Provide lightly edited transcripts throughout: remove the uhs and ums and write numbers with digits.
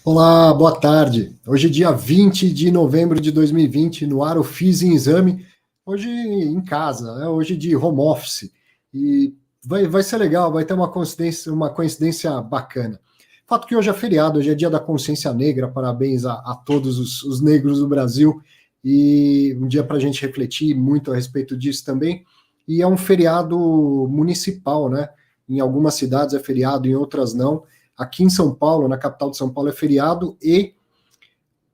Olá, boa tarde. Hoje é dia 20 de novembro de 2020, no ar eu fiz em exame, hoje em casa, né? Hoje de home office. E vai ser legal, vai ter uma coincidência bacana. Fato que hoje é feriado, hoje é dia da consciência negra, parabéns a todos os negros do Brasil, e um dia para a gente refletir muito a respeito disso também. E é um feriado municipal, né? Em algumas cidades é feriado, em outras não. Aqui em São Paulo, na capital de São Paulo, é feriado e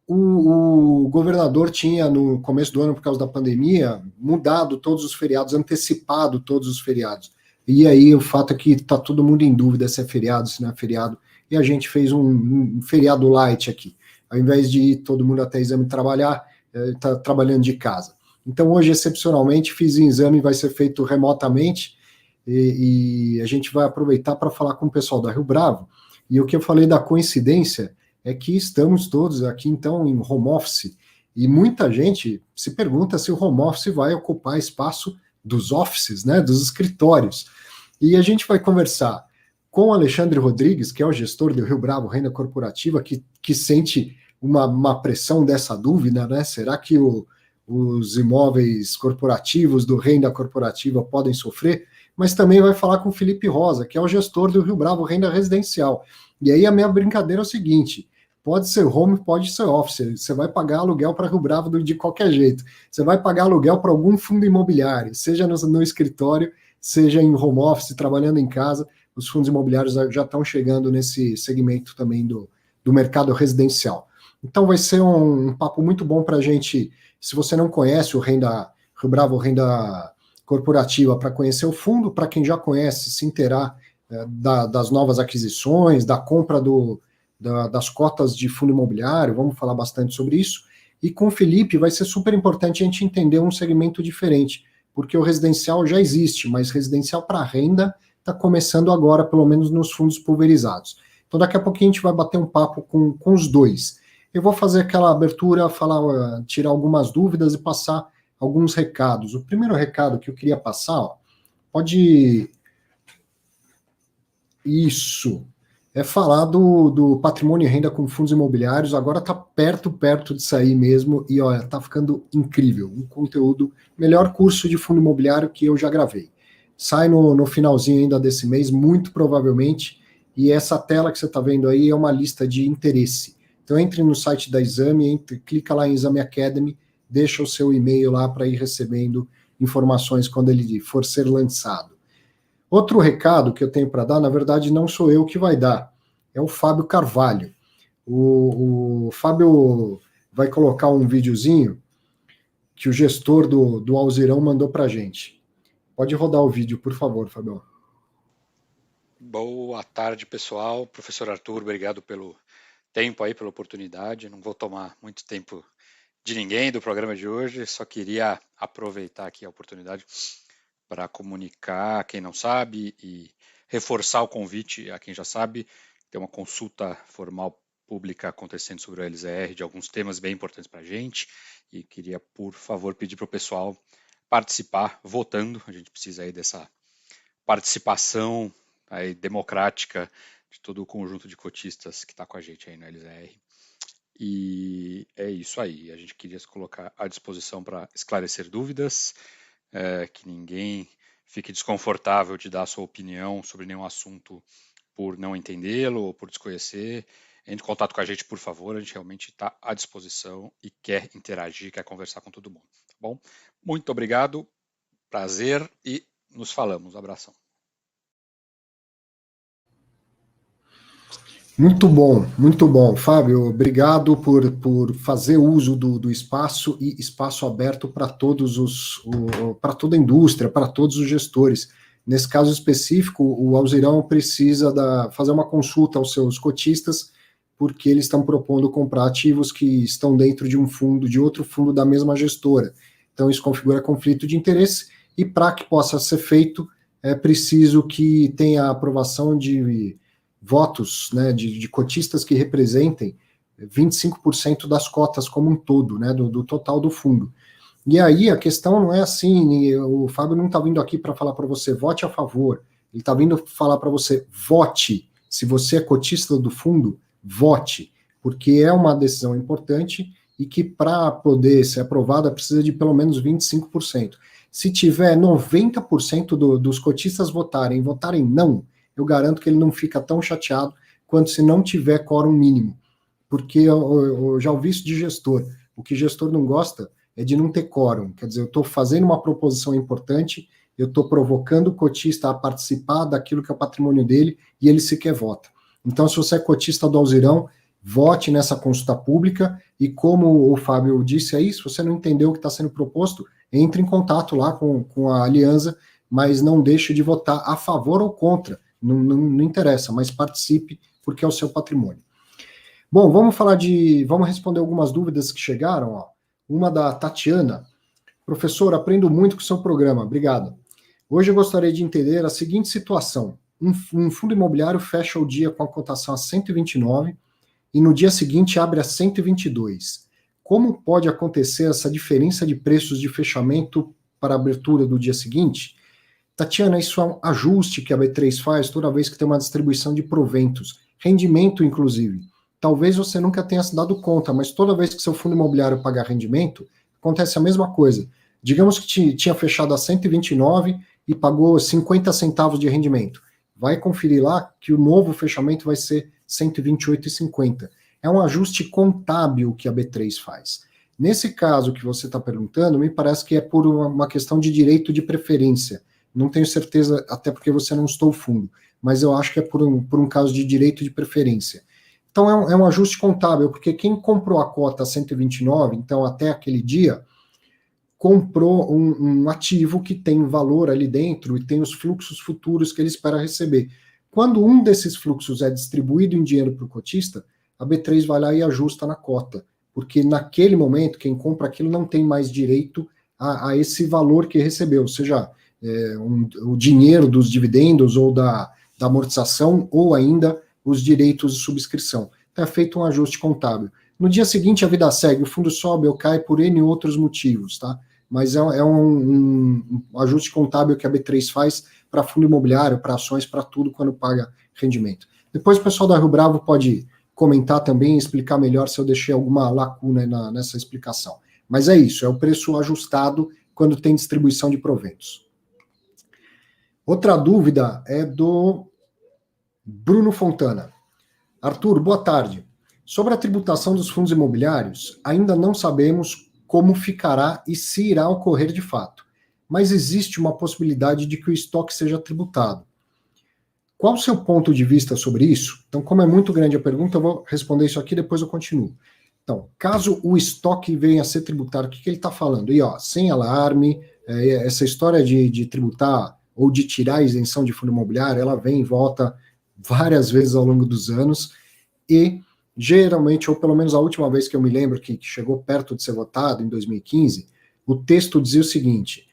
o governador tinha, no começo do ano, por causa da pandemia, mudado todos os feriados, antecipado todos os feriados. E aí o fato é que está todo mundo em dúvida se é feriado, se não é feriado. E a gente fez um feriado light aqui. Ao invés de ir todo mundo até exame trabalhar, está trabalhando de casa. Então hoje, excepcionalmente, fiz o exame, vai ser feito remotamente, e a gente vai aproveitar para falar com o pessoal da Rio Bravo. E o que eu falei da coincidência é que estamos todos aqui, então, em home office, e muita gente se pergunta se o home office vai ocupar espaço dos offices, né, dos escritórios. E a gente vai conversar com o Alexandre Rodrigues, que é o gestor do Rio Bravo Renda Corporativa, que sente uma pressão dessa dúvida, né? Será que os imóveis corporativos do Renda Corporativa podem sofrer? Mas também vai falar com o Felipe Rosa, que é o gestor do Rio Bravo Renda Residencial. E aí a minha brincadeira é o seguinte: pode ser home, pode ser office. Você vai pagar aluguel para Rio Bravo de qualquer jeito. Você vai pagar aluguel para algum fundo imobiliário, seja no escritório, seja em home office, trabalhando em casa. Os fundos imobiliários já estão chegando nesse segmento também do mercado residencial. Então vai ser um papo muito bom para a gente. Se você não conhece o Rio Bravo Renda Corporativa, para conhecer o fundo, para quem já conhece, se inteirar das novas aquisições, da compra das cotas de fundo imobiliário, vamos falar bastante sobre isso. E com o Felipe vai ser super importante a gente entender um segmento diferente, porque o residencial já existe, mas residencial para renda está começando agora, pelo menos nos fundos pulverizados. Então daqui a pouquinho a gente vai bater um papo com os dois. Eu vou fazer aquela abertura, falar, tirar algumas dúvidas e passar alguns recados. O primeiro recado que eu queria passar, ó, pode... Isso. É falar do patrimônio e renda com fundos imobiliários. Agora está perto de sair mesmo. E olha, está ficando incrível. Um conteúdo, melhor curso de fundo imobiliário que eu já gravei. Sai no finalzinho ainda desse mês, muito provavelmente. E essa tela que você está vendo aí é uma lista de interesse. Então entre no site da Exame, clica lá em Exame Academy, deixa o seu e-mail lá para ir recebendo informações quando ele for ser lançado. Outro recado que eu tenho para dar, na verdade, não sou eu que vai dar, é o Fábio Carvalho. O Fábio vai colocar um videozinho que o gestor do Alzirão mandou para a gente. Pode rodar o vídeo, por favor, Fábio. Boa tarde, pessoal. Professor Arthur, obrigado pelo tempo aí, pela oportunidade. Não vou tomar muito tempo de ninguém do programa de hoje, só queria aproveitar aqui a oportunidade para comunicar a quem não sabe e reforçar o convite a quem já sabe. Tem uma consulta formal pública acontecendo sobre o LZR de alguns temas bem importantes para a gente e queria, por favor, pedir para o pessoal participar votando. A gente precisa aí dessa participação aí, democrática de todo o conjunto de cotistas que está com a gente aí no LZR. E é isso aí. A gente queria se colocar à disposição para esclarecer dúvidas, que ninguém fique desconfortável de dar a sua opinião sobre nenhum assunto por não entendê-lo ou por desconhecer. Entre em contato com a gente, por favor. A gente realmente está à disposição e quer interagir, quer conversar com todo mundo. Tá bom? Muito obrigado, prazer e nos falamos. Abração. Muito bom. Fábio, obrigado por fazer uso do espaço e espaço aberto para para toda a indústria, para todos os gestores. Nesse caso específico, o Alzirão precisa fazer uma consulta aos seus cotistas, porque eles estão propondo comprar ativos que estão dentro de um fundo, de outro fundo da mesma gestora. Então, isso configura conflito de interesse, e para que possa ser feito, é preciso que tenha a aprovação de votos, né, de cotistas que representem 25% das cotas como um todo, né, do total do fundo. E aí a questão não é assim, o Fábio não está vindo aqui para falar para você vote a favor, ele está vindo falar para você vote. Se você é cotista do fundo, vote. porque é uma decisão importante e que para poder ser aprovada precisa de pelo menos 25%. Se tiver 90% dos cotistas votarem não, eu garanto que ele não fica tão chateado quanto se não tiver quórum mínimo, porque eu já ouvi isso de gestor. O que gestor não gosta é de não ter quórum, quer dizer, eu estou fazendo uma proposição importante, eu estou provocando o cotista a participar daquilo que é o patrimônio dele e ele sequer vota. Então, se você é cotista do Alzirão, vote nessa consulta pública e, como o Fábio disse aí, se você não entendeu o que está sendo proposto, entre em contato lá com a Aliança, mas não deixe de votar a favor ou contra, não interessa, mas participe, porque é o seu patrimônio. Bom, vamos responder algumas dúvidas que chegaram, ó. Uma da Tatiana. Professor, aprendo muito com o seu programa, obrigado. Hoje eu gostaria de entender a seguinte situação. Um fundo imobiliário fecha o dia com a cotação a 129 e no dia seguinte abre a 122. Como pode acontecer essa diferença de preços de fechamento para a abertura do dia seguinte? Tatiana, isso é um ajuste que a B3 faz toda vez que tem uma distribuição de proventos, rendimento inclusive. Talvez você nunca tenha se dado conta, mas toda vez que seu fundo imobiliário pagar rendimento, acontece a mesma coisa. Digamos que tinha fechado a 129 e pagou 50 centavos de rendimento. Vai conferir lá que o novo fechamento vai ser 128,50. É um ajuste contábil que a B3 faz. Nesse caso que você está perguntando, me parece que é por uma questão de direito de preferência. Não tenho certeza, até porque você não estou fundo, mas eu acho que é por um caso de direito de preferência. Então é um ajuste contábil, porque quem comprou a cota 129, então até aquele dia, comprou um ativo que tem valor ali dentro e tem os fluxos futuros que ele espera receber. Quando um desses fluxos é distribuído em dinheiro para o cotista, a B3 vai lá e ajusta na cota, porque naquele momento quem compra aquilo não tem mais direito a esse valor que recebeu, seja o dinheiro dos dividendos ou da amortização, ou ainda os direitos de subscrição. Então é feito um ajuste contábil. No dia seguinte a vida segue, o fundo sobe ou cai por N outros motivos, tá? Mas é um ajuste contábil que a B3 faz para fundo imobiliário, para ações, para tudo, quando paga rendimento. Depois o pessoal da Rio Bravo pode comentar também e explicar melhor se eu deixei alguma lacuna nessa explicação. Mas é isso, é o preço ajustado quando tem distribuição de proventos. Outra dúvida é do Bruno Fontana. Arthur, boa tarde. Sobre a tributação dos fundos imobiliários, ainda não sabemos como ficará e se irá ocorrer de fato, mas existe uma possibilidade de que o estoque seja tributado. Qual o seu ponto de vista sobre isso? Então, como é muito grande a pergunta, eu vou responder isso aqui, depois eu continuo. Então, caso o estoque venha a ser tributado, o que ele está falando? E, ó, sem alarme, essa história de tributar ou de tirar a isenção de fundo imobiliário, ela vem e volta várias vezes ao longo dos anos, e geralmente, ou pelo menos a última vez que eu me lembro que chegou perto de ser votado, em 2015, o texto dizia o seguinte,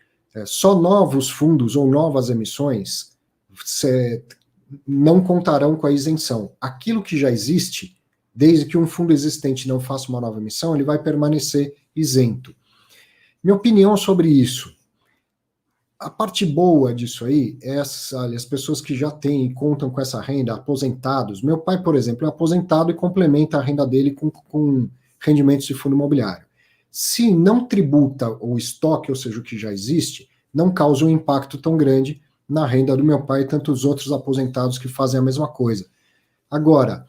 só novos fundos ou novas emissões não contarão com a isenção. Aquilo que já existe, desde que um fundo existente não faça uma nova emissão, ele vai permanecer isento. Minha opinião sobre isso, a parte boa disso aí é as pessoas que já têm e contam com essa renda, aposentados. Meu pai, por exemplo, é aposentado e complementa a renda dele com rendimentos de fundo imobiliário. Se não tributa o estoque, ou seja, o que já existe, não causa um impacto tão grande na renda do meu pai e tantos outros aposentados que fazem a mesma coisa. Agora,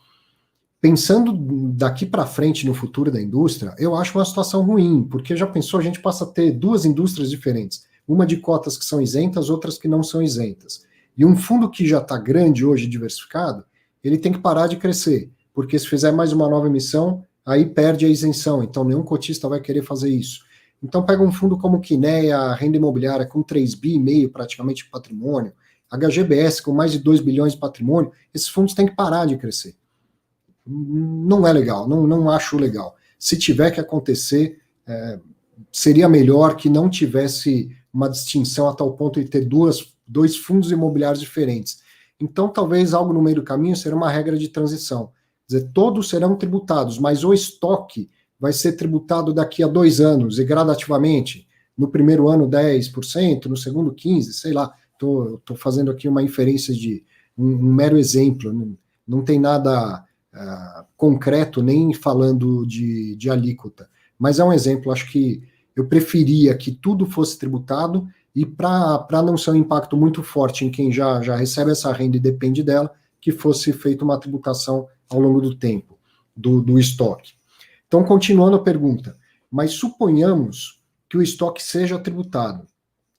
pensando daqui para frente no futuro da indústria, eu acho uma situação ruim, porque já pensou, a gente passa a ter duas indústrias diferentes. Uma de cotas que são isentas, outras que não são isentas. E um fundo que já está grande hoje, diversificado, ele tem que parar de crescer, porque se fizer mais uma nova emissão, aí perde a isenção, então nenhum cotista vai querer fazer isso. Então pega um fundo como Quineia, renda imobiliária com 3,5 bi praticamente de patrimônio, HGBS com mais de 2 bilhões de patrimônio, esses fundos têm que parar de crescer. Não é legal, não acho legal. Se tiver que acontecer, seria melhor que não tivesse uma distinção a tal ponto de ter dois fundos imobiliários diferentes. Então, talvez algo no meio do caminho será uma regra de transição. Quer dizer, todos serão tributados, mas o estoque vai ser tributado daqui a 2 anos, e gradativamente. No primeiro ano, 10%, no segundo, 15%, sei lá. Estou fazendo aqui uma inferência de um mero exemplo. Não tem nada concreto, nem falando de alíquota, mas é um exemplo. Acho que eu preferia que tudo fosse tributado, e para não ser um impacto muito forte em quem já recebe essa renda e depende dela, que fosse feita uma tributação ao longo do tempo, do estoque. Então, continuando a pergunta, mas suponhamos que o estoque seja tributado.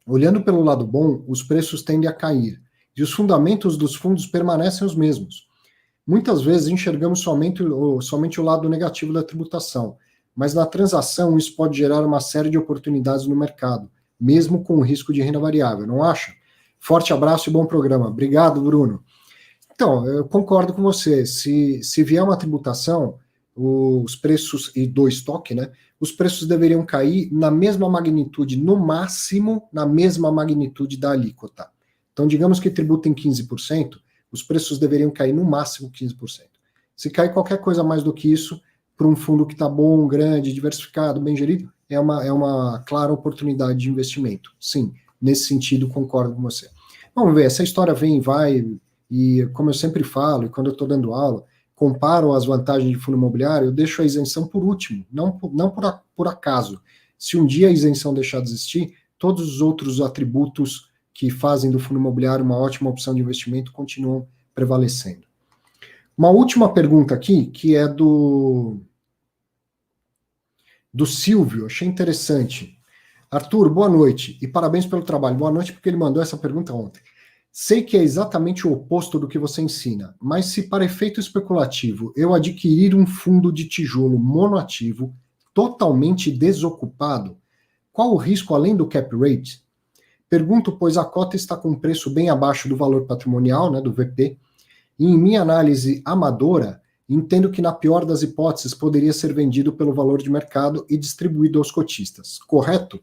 Olhando pelo lado bom, os preços tendem a cair, e os fundamentos dos fundos permanecem os mesmos. Muitas vezes enxergamos somente o lado negativo da tributação, mas na transação isso pode gerar uma série de oportunidades no mercado, mesmo com o risco de renda variável, não acha? Forte abraço e bom programa. Obrigado, Bruno. Então, eu concordo com você. Se vier uma tributação, os preços, e do estoque, né, os preços deveriam cair na mesma magnitude, no máximo, na mesma magnitude da alíquota. Então, digamos que tributem 15%, os preços deveriam cair no máximo 15%. Se cair qualquer coisa mais do que isso, para um fundo que está bom, grande, diversificado, bem gerido, é uma clara oportunidade de investimento. Sim, nesse sentido, concordo com você. Vamos ver, essa história vem e vai, e como eu sempre falo, e quando eu estou dando aula, comparo as vantagens de fundo imobiliário, eu deixo a isenção por último, não por acaso. Se um dia a isenção deixar de existir, todos os outros atributos que fazem do fundo imobiliário uma ótima opção de investimento continuam prevalecendo. Uma última pergunta aqui, que é do Silvio, achei interessante. Arthur, boa noite e parabéns pelo trabalho. Boa noite, porque ele mandou essa pergunta ontem. Sei que é exatamente o oposto do que você ensina, mas se para efeito especulativo eu adquirir um fundo de tijolo monoativo totalmente desocupado, qual o risco além do cap rate? Pergunto, pois a cota está com um preço bem abaixo do valor patrimonial, né, do VP, e em minha análise amadora, entendo que na pior das hipóteses poderia ser vendido pelo valor de mercado e distribuído aos cotistas, correto?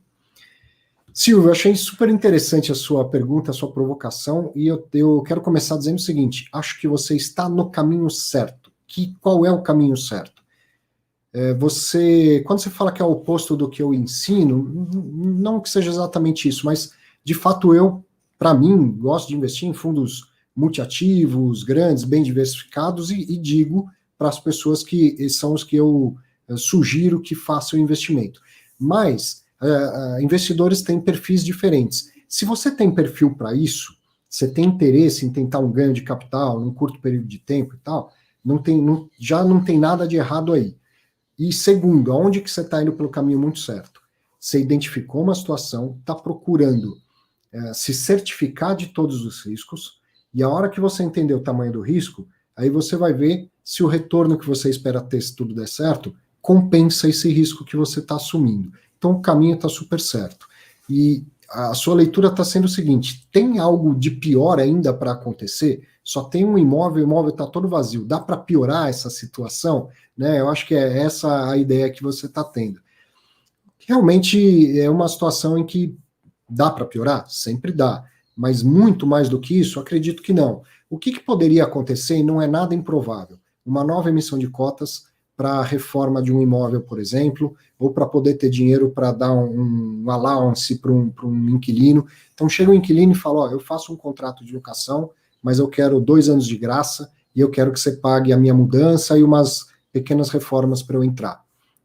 Silvio, eu achei super interessante a sua pergunta, a sua provocação, e eu quero começar dizendo o seguinte, acho que você está no caminho certo. Qual é o caminho certo? Quando você fala que é o oposto do que eu ensino, não que seja exatamente isso, mas de fato para mim, gosto de investir em fundos multiativos, grandes, bem diversificados, e digo para as pessoas que são os que eu sugiro que façam o investimento. Mas investidores têm perfis diferentes. Se você tem perfil para isso, você tem interesse em tentar um ganho de capital num curto período de tempo e tal, já não tem nada de errado aí. E segundo, aonde que você está indo pelo caminho muito certo? Você identificou uma situação, está procurando se certificar de todos os riscos, e a hora que você entender o tamanho do risco, aí você vai ver se o retorno que você espera ter, se tudo der certo, compensa esse risco que você está assumindo. Então o caminho está super certo. E a sua leitura está sendo o seguinte, tem algo de pior ainda para acontecer? Só tem um imóvel, o imóvel está todo vazio. Dá para piorar essa situação? Né? Eu acho que é essa a ideia que você está tendo. Realmente é uma situação em que dá para piorar? Sempre dá. Mas muito mais do que isso, acredito que não. O que poderia acontecer, e não é nada improvável? Uma nova emissão de cotas para a reforma de um imóvel, por exemplo, ou para poder ter dinheiro para dar um allowance para um inquilino. Então chega um inquilino e fala, eu faço um contrato de locação, mas eu quero 2 anos de graça e eu quero que você pague a minha mudança e umas pequenas reformas para eu entrar.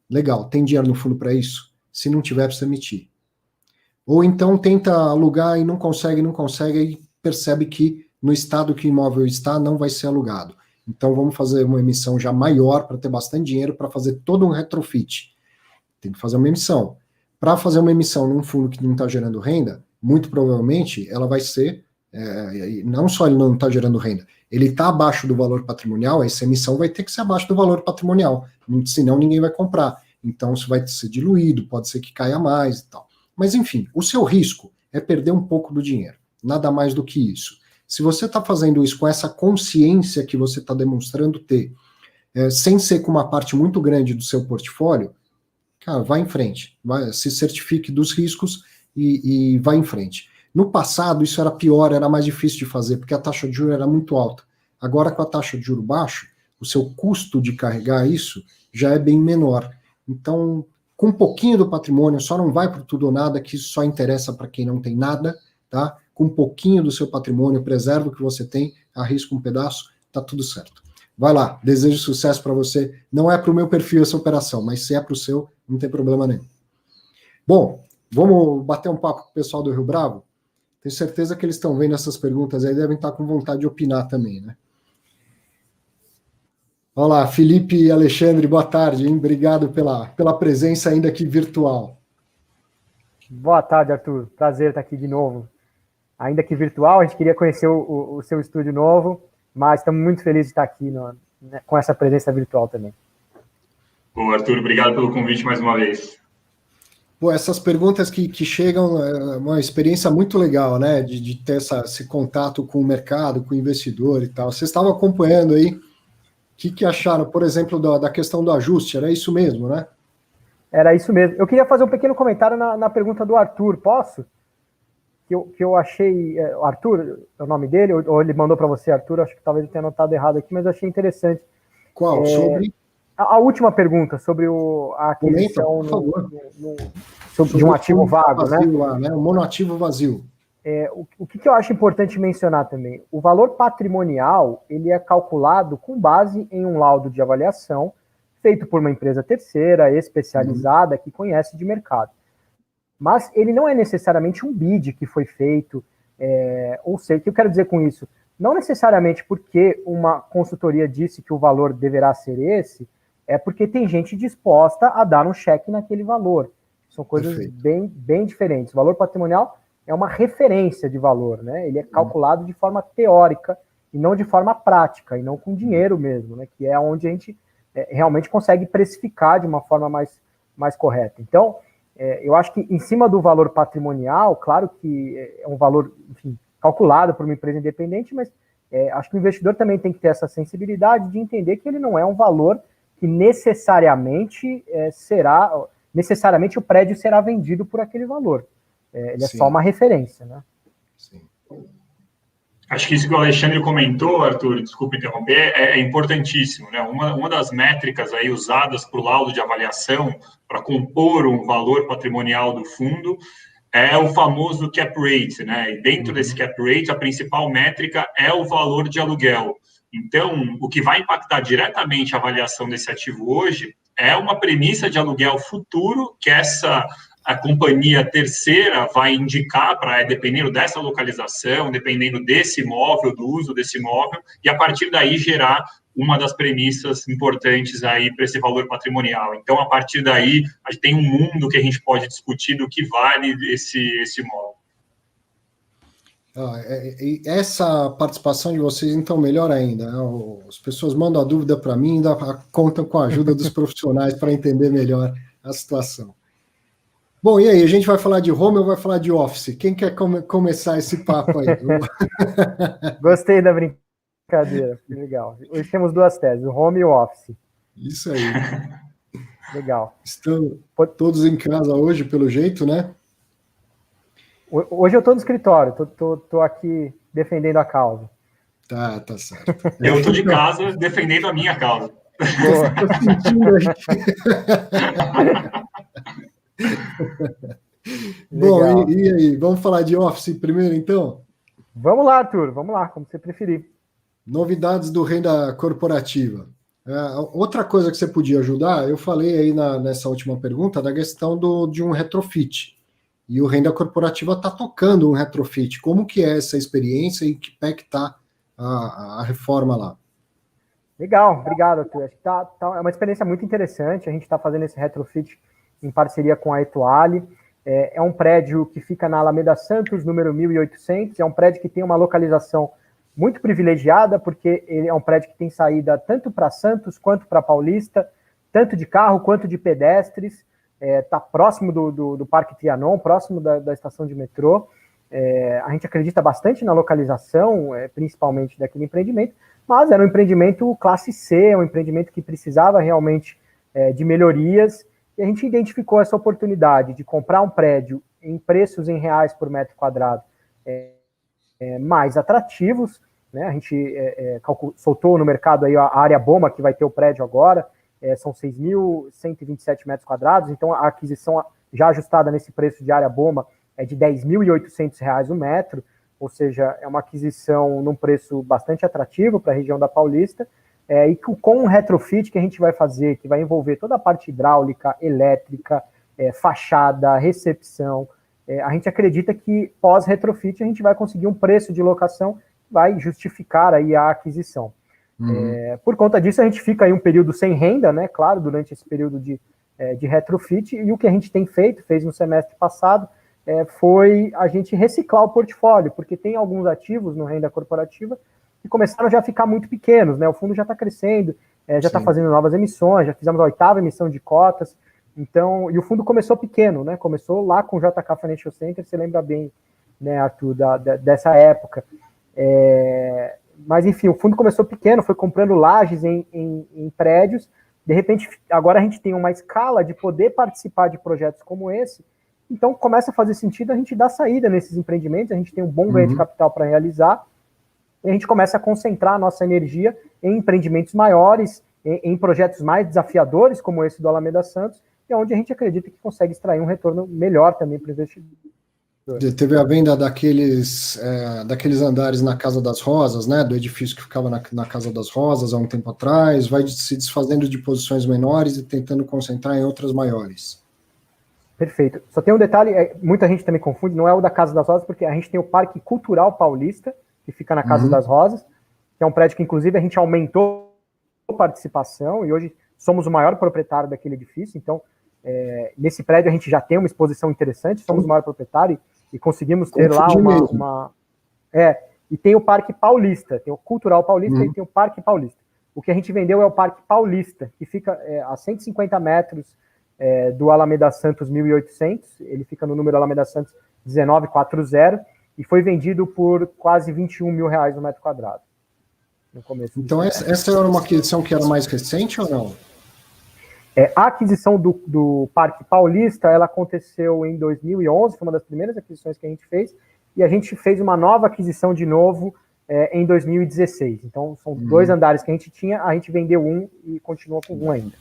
Legal, tem dinheiro no fundo para isso? Se não tiver, precisa emitir. Ou então tenta alugar e não consegue, e percebe que no estado que o imóvel está, não vai ser alugado. Então vamos fazer uma emissão já maior para ter bastante dinheiro para fazer todo um retrofit. Tem que fazer uma emissão. Para fazer uma emissão num fundo que não está gerando renda, muito provavelmente ela vai ser, não só ele não está gerando renda, ele está abaixo do valor patrimonial, essa emissão vai ter que ser abaixo do valor patrimonial, senão ninguém vai comprar. Então isso vai ser diluído, pode ser que caia mais e tal. Mas enfim, o seu risco é perder um pouco do dinheiro, nada mais do que isso. Se você está fazendo isso com essa consciência que você está demonstrando ter, sem ser com uma parte muito grande do seu portfólio, cara, vai em frente, se certifique dos riscos e vai em frente. No passado, isso era pior, era mais difícil de fazer, porque a taxa de juros era muito alta. Agora, com a taxa de juros baixa, o seu custo de carregar isso já é bem menor. Então, com um pouquinho do patrimônio, só não vai por tudo ou nada, que isso só interessa para quem não tem nada, tá? Com um pouquinho do seu patrimônio, preserva o que você tem, arrisca um pedaço, tá tudo certo. vai lá, desejo sucesso para você. Não é para o meu perfil essa operação, mas se é para o seu, não tem problema nenhum. Bom, vamos bater um papo com o pessoal do Rio Bravo? Tenho certeza que eles estão vendo essas perguntas aí, devem estar com vontade de opinar também, né? Olá, Felipe e Alexandre, boa tarde, hein? Obrigado pela presença ainda aqui virtual. Boa tarde, Arthur. Prazer estar aqui de novo. Ainda que virtual, a gente queria conhecer o seu estúdio novo, mas estamos muito felizes de estar aqui com essa presença virtual também. Bom, Arthur, obrigado pelo convite mais uma vez. Pô, essas perguntas que chegam é uma experiência muito legal, né? De ter esse contato com o mercado, com o investidor e tal. Vocês estavam acompanhando aí, o que acharam, por exemplo, da questão do ajuste? Era isso mesmo, né? Era isso mesmo. Eu queria fazer um pequeno comentário na pergunta do Arthur, posso? Que eu achei... Arthur, é o nome dele? Ou ele mandou para você, Arthur? Acho que talvez eu tenha anotado errado aqui, mas eu achei interessante. Qual? Sobre... A última pergunta, sobre a aquisição de um ativo vago, vazio, né? Lá, né? Um monoativo vazio. O que eu acho importante mencionar também? O valor patrimonial, ele é calculado com base em um laudo de avaliação feito por uma empresa terceira, especializada, que conhece de mercado. Mas ele não é necessariamente um bid que foi feito, ou seja, o que eu quero dizer com isso? Não necessariamente porque uma consultoria disse que o valor deverá ser esse, é porque tem gente disposta a dar um cheque naquele valor. São coisas bem diferentes. O valor patrimonial é uma referência de valor, né? Ele é calculado de forma teórica e não de forma prática, e não com dinheiro mesmo, né? Que é onde a gente realmente consegue precificar de uma forma mais correta. Então, eu acho que em cima do valor patrimonial, claro que é um valor, enfim, calculado por uma empresa independente, mas acho que o investidor também tem que ter essa sensibilidade de entender que ele não é um valor que necessariamente necessariamente o prédio será vendido por aquele valor. Ele é só uma referência, né? Sim. Acho que isso que o Alexandre comentou, Arthur, desculpe interromper, é importantíssimo, né? Uma das métricas aí usadas para o laudo de avaliação para compor um valor patrimonial do fundo é o famoso cap rate, né? E dentro desse cap rate, a principal métrica é o valor de aluguel. Então, o que vai impactar diretamente a avaliação desse ativo hoje é uma premissa de aluguel futuro que a companhia terceira vai indicar para, dependendo dessa localização, dependendo desse imóvel, do uso desse imóvel, e a partir daí gerar uma das premissas importantes aí para esse valor patrimonial. Então, a partir daí, a gente tem um mundo que a gente pode discutir do que vale esse imóvel. Essa participação de vocês, então, melhor ainda. As pessoas mandam a dúvida para mim e ainda contam com a ajuda dos profissionais para entender melhor a situação. Bom, e aí, a gente vai falar de home ou vai falar de office? Quem quer começar esse papo aí? Gostei da brincadeira, legal. Hoje temos duas teses, o home e o office. Isso aí. Legal. Estão todos em casa hoje, pelo jeito, né? Hoje eu estou no escritório, estou aqui defendendo a causa. Tá certo. Eu estou de casa defendendo a minha causa. Estou sentindo Bom, e aí? Vamos falar de Office primeiro, então? Vamos lá, Arthur. Vamos lá, como você preferir. Novidades do renda corporativa. Outra coisa que você podia ajudar, eu falei aí nessa última pergunta da questão de um retrofit. E o renda corporativa está tocando um retrofit. Como que é essa experiência e que pé que está a reforma lá? Legal, obrigado, Arthur. Acho que é uma experiência muito interessante. A gente está fazendo esse retrofit em parceria com a Etuale. É um prédio que fica na Alameda Santos, número 1800. É um prédio que tem uma localização muito privilegiada, porque ele é um prédio que tem saída tanto para Santos quanto para Paulista, tanto de carro quanto de pedestres. Está próximo do Parque Trianon, próximo da estação de metrô. A gente acredita bastante na localização, principalmente daquele empreendimento, mas era um empreendimento classe C, um empreendimento que precisava realmente de melhorias, e a gente identificou essa oportunidade de comprar um prédio em preços em reais por metro quadrado mais atrativos, né? A gente soltou no mercado aí a área Boma, que vai ter o prédio agora, são 6.127 metros quadrados, então a aquisição já ajustada nesse preço de área Boma é de R$ 10.800 o metro, ou seja, é uma aquisição num preço bastante atrativo para a região da Paulista, e com o retrofit que a gente vai fazer, que vai envolver toda a parte hidráulica, elétrica, fachada, recepção, a gente acredita que pós-retrofit a gente vai conseguir um preço de locação que vai justificar aí a aquisição. Por conta disso, a gente fica aí um período sem renda, né? Claro, durante esse período de retrofit, e o que a gente tem fez no semestre passado, foi a gente reciclar o portfólio, porque tem alguns ativos no renda corporativa que começaram já a ficar muito pequenos, né? O fundo já está crescendo, já está fazendo novas emissões, já fizemos a 8ª emissão de cotas, então, e o fundo começou pequeno, né? Começou lá com o JK Financial Center, você lembra bem, né, Arthur, dessa época. Mas, enfim, o fundo começou pequeno, foi comprando lajes em prédios, de repente, agora a gente tem uma escala de poder participar de projetos como esse, então começa a fazer sentido a gente dar saída nesses empreendimentos, a gente tem um bom ganho de capital para realizar, e a gente começa a concentrar a nossa energia em empreendimentos maiores, em projetos mais desafiadores, como esse do Alameda Santos, e onde a gente acredita que consegue extrair um retorno melhor também para o investidor. Teve a venda daqueles andares na Casa das Rosas, né, do edifício que ficava na Casa das Rosas há um tempo atrás, vai se desfazendo de posições menores e tentando concentrar em outras maiores. Perfeito. Só tem um detalhe, muita gente também confunde, não é o da Casa das Rosas, porque a gente tem o Parque Cultural Paulista, que fica na Casa das Rosas, que é um prédio que, inclusive, a gente aumentou a participação, e hoje somos o maior proprietário daquele edifício, então, nesse prédio a gente já tem uma exposição interessante, somos o maior proprietário, e conseguimos ter lá e tem o Parque Paulista, tem o Cultural Paulista e tem o Parque Paulista. O que a gente vendeu é o Parque Paulista, que fica a 150 metros do Alameda Santos 1800, ele fica no número Alameda Santos 1940, e foi vendido por quase R$21 mil no metro quadrado. No começo. Então essa era uma aquisição que era mais recente ou não? A aquisição do Parque Paulista, ela aconteceu em 2011, foi uma das primeiras aquisições que a gente fez, e a gente fez uma nova aquisição de novo em 2016. Então, são 2 andares que a gente tinha, a gente vendeu um e continua com um ainda.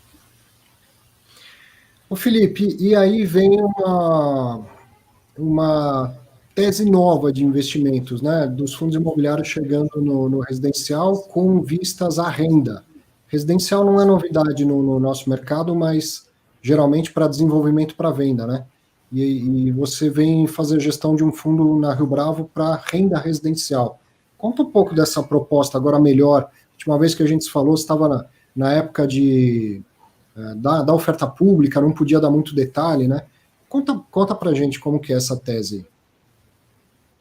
Ô Felipe, e aí vem uma tese nova de investimentos, né, dos fundos imobiliários chegando no residencial com vistas à renda. Residencial não é novidade no nosso mercado, mas geralmente para desenvolvimento para venda, né? E você vem fazer gestão de um fundo na Rio Bravo para renda residencial. Conta um pouco dessa proposta, agora melhor. A última vez que a gente se falou, você estava na época da oferta pública, não podia dar muito detalhe, né? Conta para a gente como que é essa tese.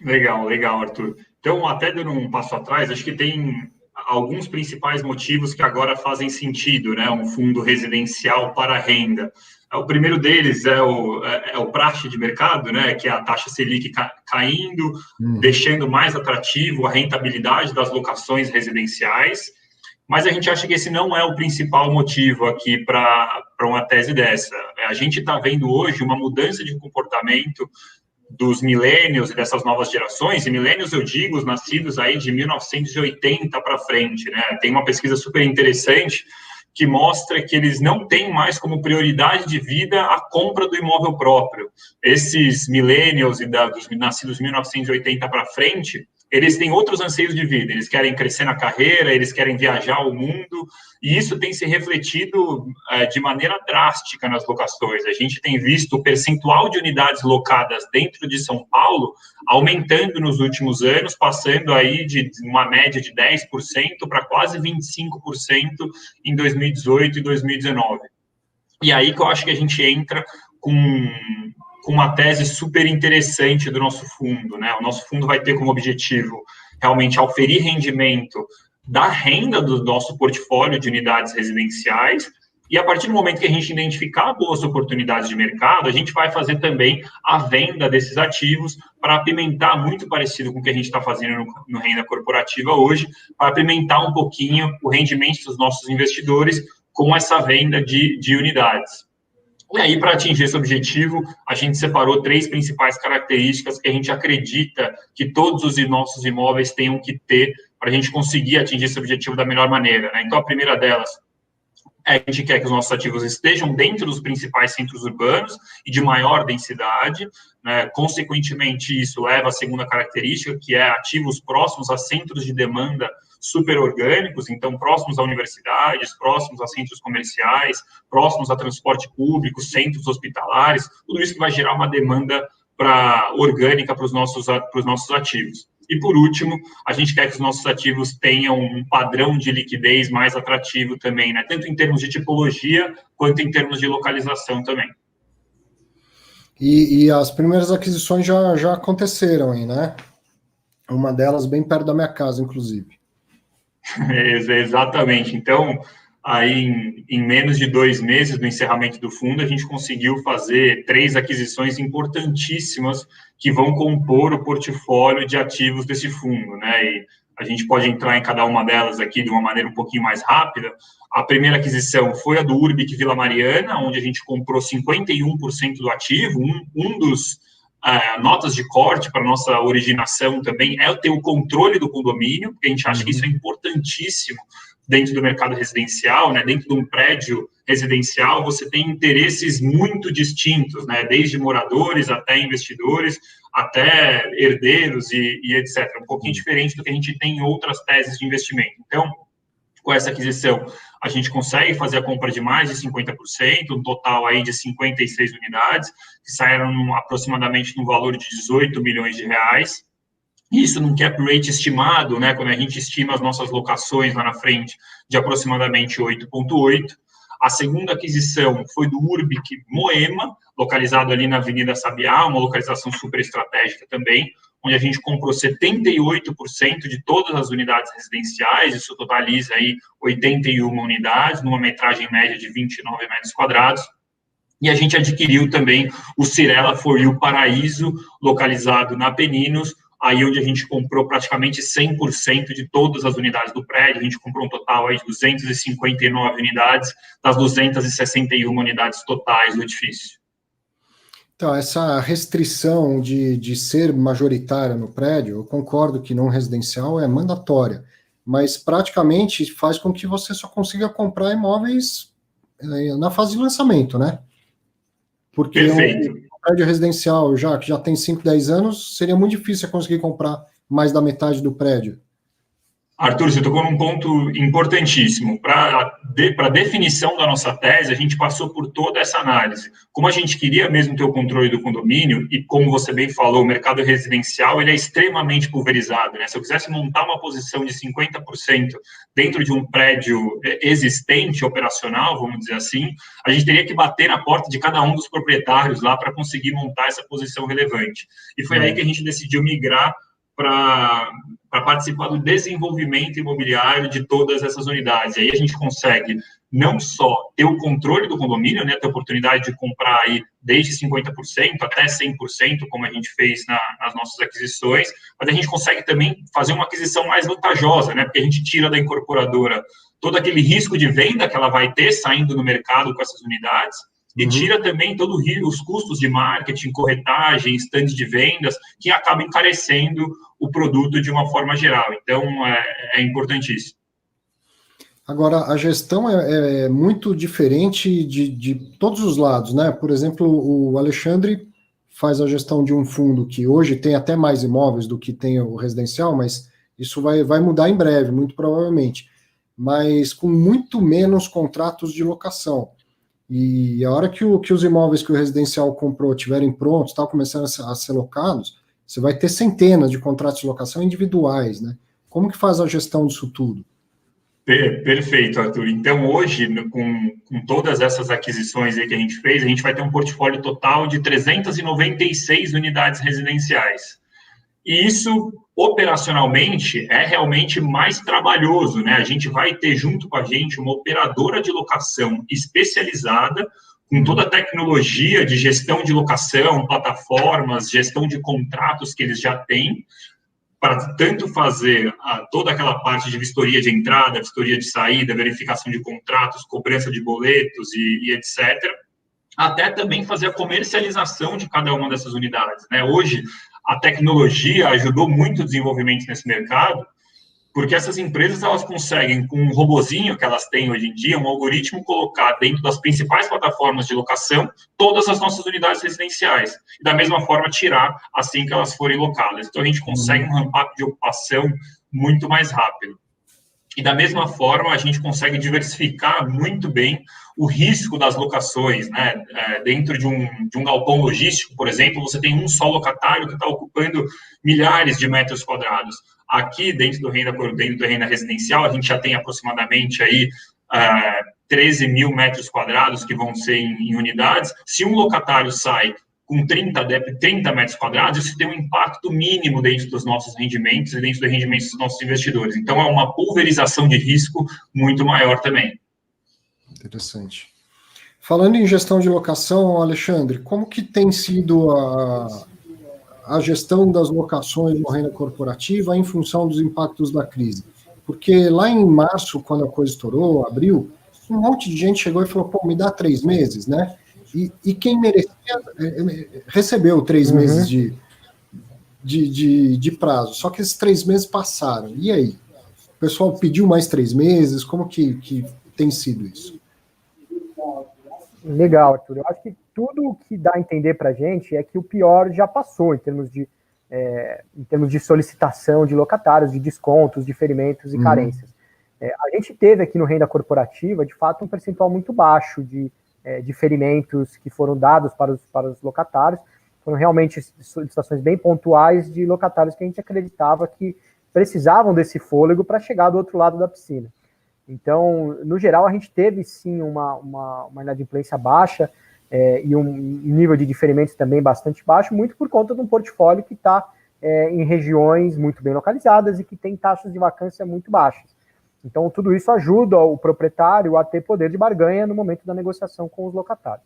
Legal, Arthur. Então, até dando um passo atrás, acho que tem alguns principais motivos que agora fazem sentido, né? Um fundo residencial para renda. O primeiro deles é o praxe de mercado, né? Que é a taxa Selic caindo, deixando mais atrativo a rentabilidade das locações residenciais. Mas a gente acha que esse não é o principal motivo aqui para uma tese dessa. A gente está vendo hoje uma mudança de comportamento dos millennials e dessas novas gerações, e millennials eu digo, os nascidos aí de 1980 para frente, né? Tem uma pesquisa super interessante que mostra que eles não têm mais como prioridade de vida a compra do imóvel próprio. Esses millennials e dos nascidos de 1980 para frente, eles têm outros anseios de vida, eles querem crescer na carreira, eles querem viajar o mundo, e isso tem se refletido de maneira drástica nas locações. A gente tem visto o percentual de unidades locadas dentro de São Paulo aumentando nos últimos anos, passando aí de uma média de 10% para quase 25% em 2018 e 2019. E aí que eu acho que a gente entra com uma tese super interessante do nosso fundo, né? O nosso fundo vai ter como objetivo realmente auferir rendimento da renda do nosso portfólio de unidades residenciais, e a partir do momento que a gente identificar boas oportunidades de mercado, a gente vai fazer também a venda desses ativos para apimentar, muito parecido com o que a gente está fazendo no renda corporativa hoje, para apimentar um pouquinho o rendimento dos nossos investidores com essa venda de unidades. E aí, para atingir esse objetivo, a gente separou 3 principais características que a gente acredita que todos os nossos imóveis tenham que ter para a gente conseguir atingir esse objetivo da melhor maneira, né? Então, a primeira delas é que a gente quer que os nossos ativos estejam dentro dos principais centros urbanos e de maior densidade, né? Consequentemente, isso leva à segunda característica, que é ativos próximos a centros de demanda super orgânicos, então próximos a universidades, próximos a centros comerciais, próximos a transporte público, centros hospitalares, tudo isso que vai gerar uma demanda orgânica para os nossos ativos. E, por último, a gente quer que os nossos ativos tenham um padrão de liquidez mais atrativo também, né? Tanto em termos de tipologia, quanto em termos de localização também. E as primeiras aquisições já aconteceram aí, né? Uma delas bem perto da minha casa, inclusive. Exatamente. Então, aí em menos de 2 meses do encerramento do fundo, a gente conseguiu fazer 3 aquisições importantíssimas que vão compor o portfólio de ativos desse fundo, né? E a gente pode entrar em cada uma delas aqui de uma maneira um pouquinho mais rápida. A primeira aquisição foi a do Urbic Vila Mariana, onde a gente comprou 51% do ativo. Um dos notas de corte para nossa originação também é ter o controle do condomínio, porque a gente acha que isso é importantíssimo dentro do mercado residencial, né? Dentro de um prédio residencial, você tem interesses muito distintos, né? Desde moradores até investidores, até herdeiros e etc. Um pouquinho diferente do que a gente tem em outras teses de investimento. Então, com essa aquisição, a gente consegue fazer a compra de mais de 50%, um total aí de 56 unidades, que saíram aproximadamente no valor de 18 milhões de reais. Isso num cap rate estimado, né, quando a gente estima as nossas locações lá na frente, de aproximadamente 8,8. A segunda aquisição foi do Urbic Moema, localizado ali na Avenida Sabiá, uma localização super estratégica também, onde a gente comprou 78% de todas as unidades residenciais, isso totaliza aí 81 unidades, numa metragem média de 29 metros quadrados. E a gente adquiriu também o Cirela For You Paraíso, localizado na Apeninos, aí onde a gente comprou praticamente 100% de todas as unidades do prédio. A gente comprou um total aí de 259 unidades, das 261 unidades totais do edifício. Então, essa restrição de ser majoritária no prédio, eu concordo que não residencial é mandatória, mas praticamente faz com que você só consiga comprar imóveis na fase de lançamento, né? Porque um prédio residencial, que já tem 5, 10 anos, seria muito difícil você conseguir comprar mais da metade do prédio. Arthur, você tocou num ponto importantíssimo. Para a definição da nossa tese, a gente passou por toda essa análise. Como a gente queria mesmo ter o controle do condomínio, e como você bem falou, o mercado residencial ele é extremamente pulverizado, né? Se eu quisesse montar uma posição de 50% dentro de um prédio existente, operacional, vamos dizer assim, a gente teria que bater na porta de cada um dos proprietários lá para conseguir montar essa posição relevante. E foi aí que a gente decidiu migrar para participar do desenvolvimento imobiliário de todas essas unidades. E aí a gente consegue não só ter o controle do condomínio, né, ter a oportunidade de comprar aí desde 50% até 100%, como a gente fez nas nossas aquisições, mas a gente consegue também fazer uma aquisição mais vantajosa, né, porque a gente tira da incorporadora todo aquele risco de venda que ela vai ter saindo no mercado com essas unidades, e tira também todos os custos de marketing, corretagem, stands de vendas, que acabam encarecendo o produto de uma forma geral. Então, é importantíssimo. Agora, a gestão é muito diferente de todos os lados, né? Por exemplo, o Alexandre faz a gestão de um fundo que hoje tem até mais imóveis do que tem o residencial, mas isso vai mudar em breve, muito provavelmente. Mas com muito menos contratos de locação. E a hora que os imóveis que o residencial comprou estiverem prontos, começando a ser locados, você vai ter centenas de contratos de locação individuais, né? Como que faz a gestão disso tudo? Perfeito, Arthur. Então, hoje, com todas essas aquisições aí que a gente fez, a gente vai ter um portfólio total de 396 unidades residenciais. E isso, operacionalmente, é realmente mais trabalhoso, né? A gente vai ter junto com a gente uma operadora de locação especializada, com toda a tecnologia de gestão de locação, plataformas, gestão de contratos que eles já têm, para tanto fazer toda aquela parte de vistoria de entrada, vistoria de saída, verificação de contratos, cobrança de boletos e etc., até também fazer a comercialização de cada uma dessas unidades, né? Hoje, a tecnologia ajudou muito o desenvolvimento nesse mercado, porque essas empresas elas conseguem, com um robozinho que elas têm hoje em dia, um algoritmo, colocar dentro das principais plataformas de locação todas as nossas unidades residenciais. E da mesma forma tirar assim que elas forem locadas. Então a gente consegue um ramp-up de ocupação muito mais rápido. E da mesma forma, a gente consegue diversificar muito bem o risco das locações, né? Dentro de um galpão logístico, por exemplo, você tem um só locatário que está ocupando milhares de metros quadrados. Aqui, dentro do renda residencial, a gente já tem aproximadamente aí 13 mil metros quadrados que vão ser em unidades. Se um locatário sai com 30 metros quadrados, isso tem um impacto mínimo dentro dos nossos rendimentos e dentro dos rendimentos dos nossos investidores. Então, é uma pulverização de risco muito maior também. Interessante. Falando em gestão de locação, Alexandre, como que tem sido a gestão das locações no renda corporativa em função dos impactos da crise? Porque lá em março, quando a coisa estourou, abril, um monte de gente chegou e falou, pô, me dá 3 meses, né? E quem merecia recebeu 3 meses de prazo. Só que esses 3 meses passaram. E aí? O pessoal pediu mais 3 meses? Como que tem sido isso? Legal, Arthur. Eu acho que tudo que dá a entender para a gente é que o pior já passou em termos de solicitação de locatários, de descontos, diferimentos e carências. A gente teve aqui no Renda Corporativa, de fato, um percentual muito baixo de ferimentos que foram dados para os locatários. Foram realmente solicitações bem pontuais de locatários que a gente acreditava que precisavam desse fôlego para chegar do outro lado da piscina. Então, no geral, a gente teve sim uma inadimplência baixa e um nível de diferimentos também bastante baixo, muito por conta de um portfólio que está em regiões muito bem localizadas e que tem taxas de vacância muito baixas. Então, tudo isso ajuda o proprietário a ter poder de barganha no momento da negociação com os locatários.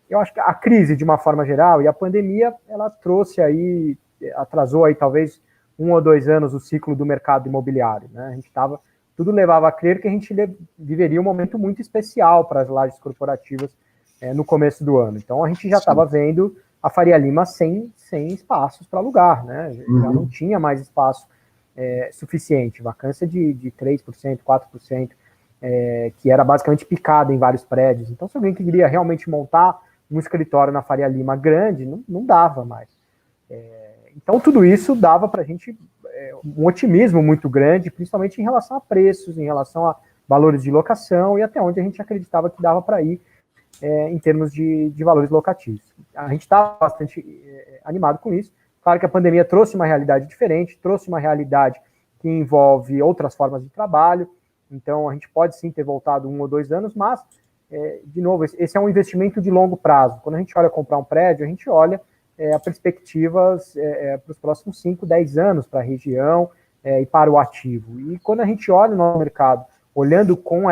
Eu acho que a crise, de uma forma geral, e a pandemia, ela trouxe aí, atrasou aí talvez 1 ou 2 anos o ciclo do mercado imobiliário, né? A gente tudo levava a crer que a gente viveria um momento muito especial para as lajes corporativas no começo do ano. Então, a gente já estava vendo a Faria Lima sem espaços para alugar, né? Já não tinha mais espaço suficiente, vacância de 3%, 4%, que era basicamente picada em vários prédios. Então, se alguém queria realmente montar um escritório na Faria Lima grande, não dava mais. Então, tudo isso dava para a gente um otimismo muito grande, principalmente em relação a preços, em relação a valores de locação e até onde a gente acreditava que dava para ir em termos de valores locativos. A gente estava bastante animado com isso. Claro que a pandemia trouxe uma realidade diferente, trouxe uma realidade que envolve outras formas de trabalho, então a gente pode sim ter voltado 1 ou 2 anos, mas, de novo, esse é um investimento de longo prazo. Quando a gente olha comprar um prédio, a gente olha a perspectivas para os próximos 5, 10 anos para a região e para o ativo. E quando a gente olha no mercado, olhando com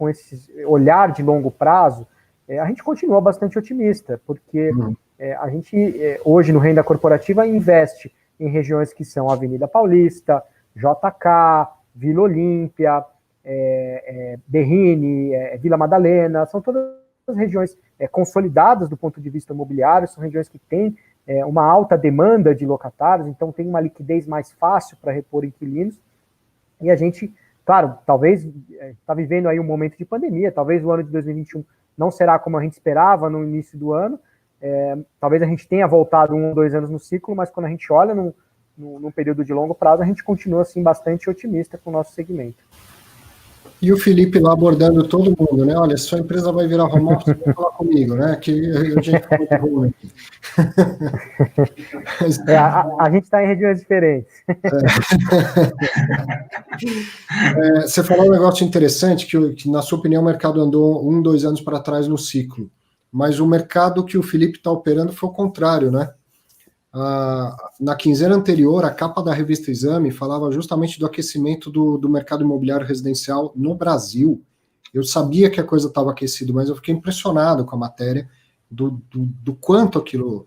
esse olhar de longo prazo, a gente continua bastante otimista, porque a gente, hoje, no Renda Corporativa, investe em regiões que são Avenida Paulista, JK, Vila Olímpia, Berrini, Vila Madalena, são todas as regiões consolidadas do ponto de vista imobiliário, são regiões que têm uma alta demanda de locatários, então tem uma liquidez mais fácil para repor inquilinos, e a gente, claro, talvez está vivendo aí um momento de pandemia, talvez o ano de 2021 não será como a gente esperava no início do ano, talvez a gente tenha voltado 1 ou 2 anos no ciclo, mas quando a gente olha num período de longo prazo, a gente continua assim bastante otimista com o nosso segmento. E o Felipe lá abordando todo mundo, né? Olha, sua empresa vai virar home office, vai falar comigo, né? Que a gente ficou muito ruim aqui. A gente está em regiões diferentes. Você falou um negócio interessante, que na sua opinião o mercado andou 1, 2 anos para trás no ciclo, mas o mercado que o Felipe está operando foi o contrário, né? Na quinzena anterior, a capa da revista Exame falava justamente do aquecimento do mercado imobiliário residencial no Brasil. Eu sabia que a coisa estava aquecida, mas eu fiquei impressionado com a matéria do quanto aquilo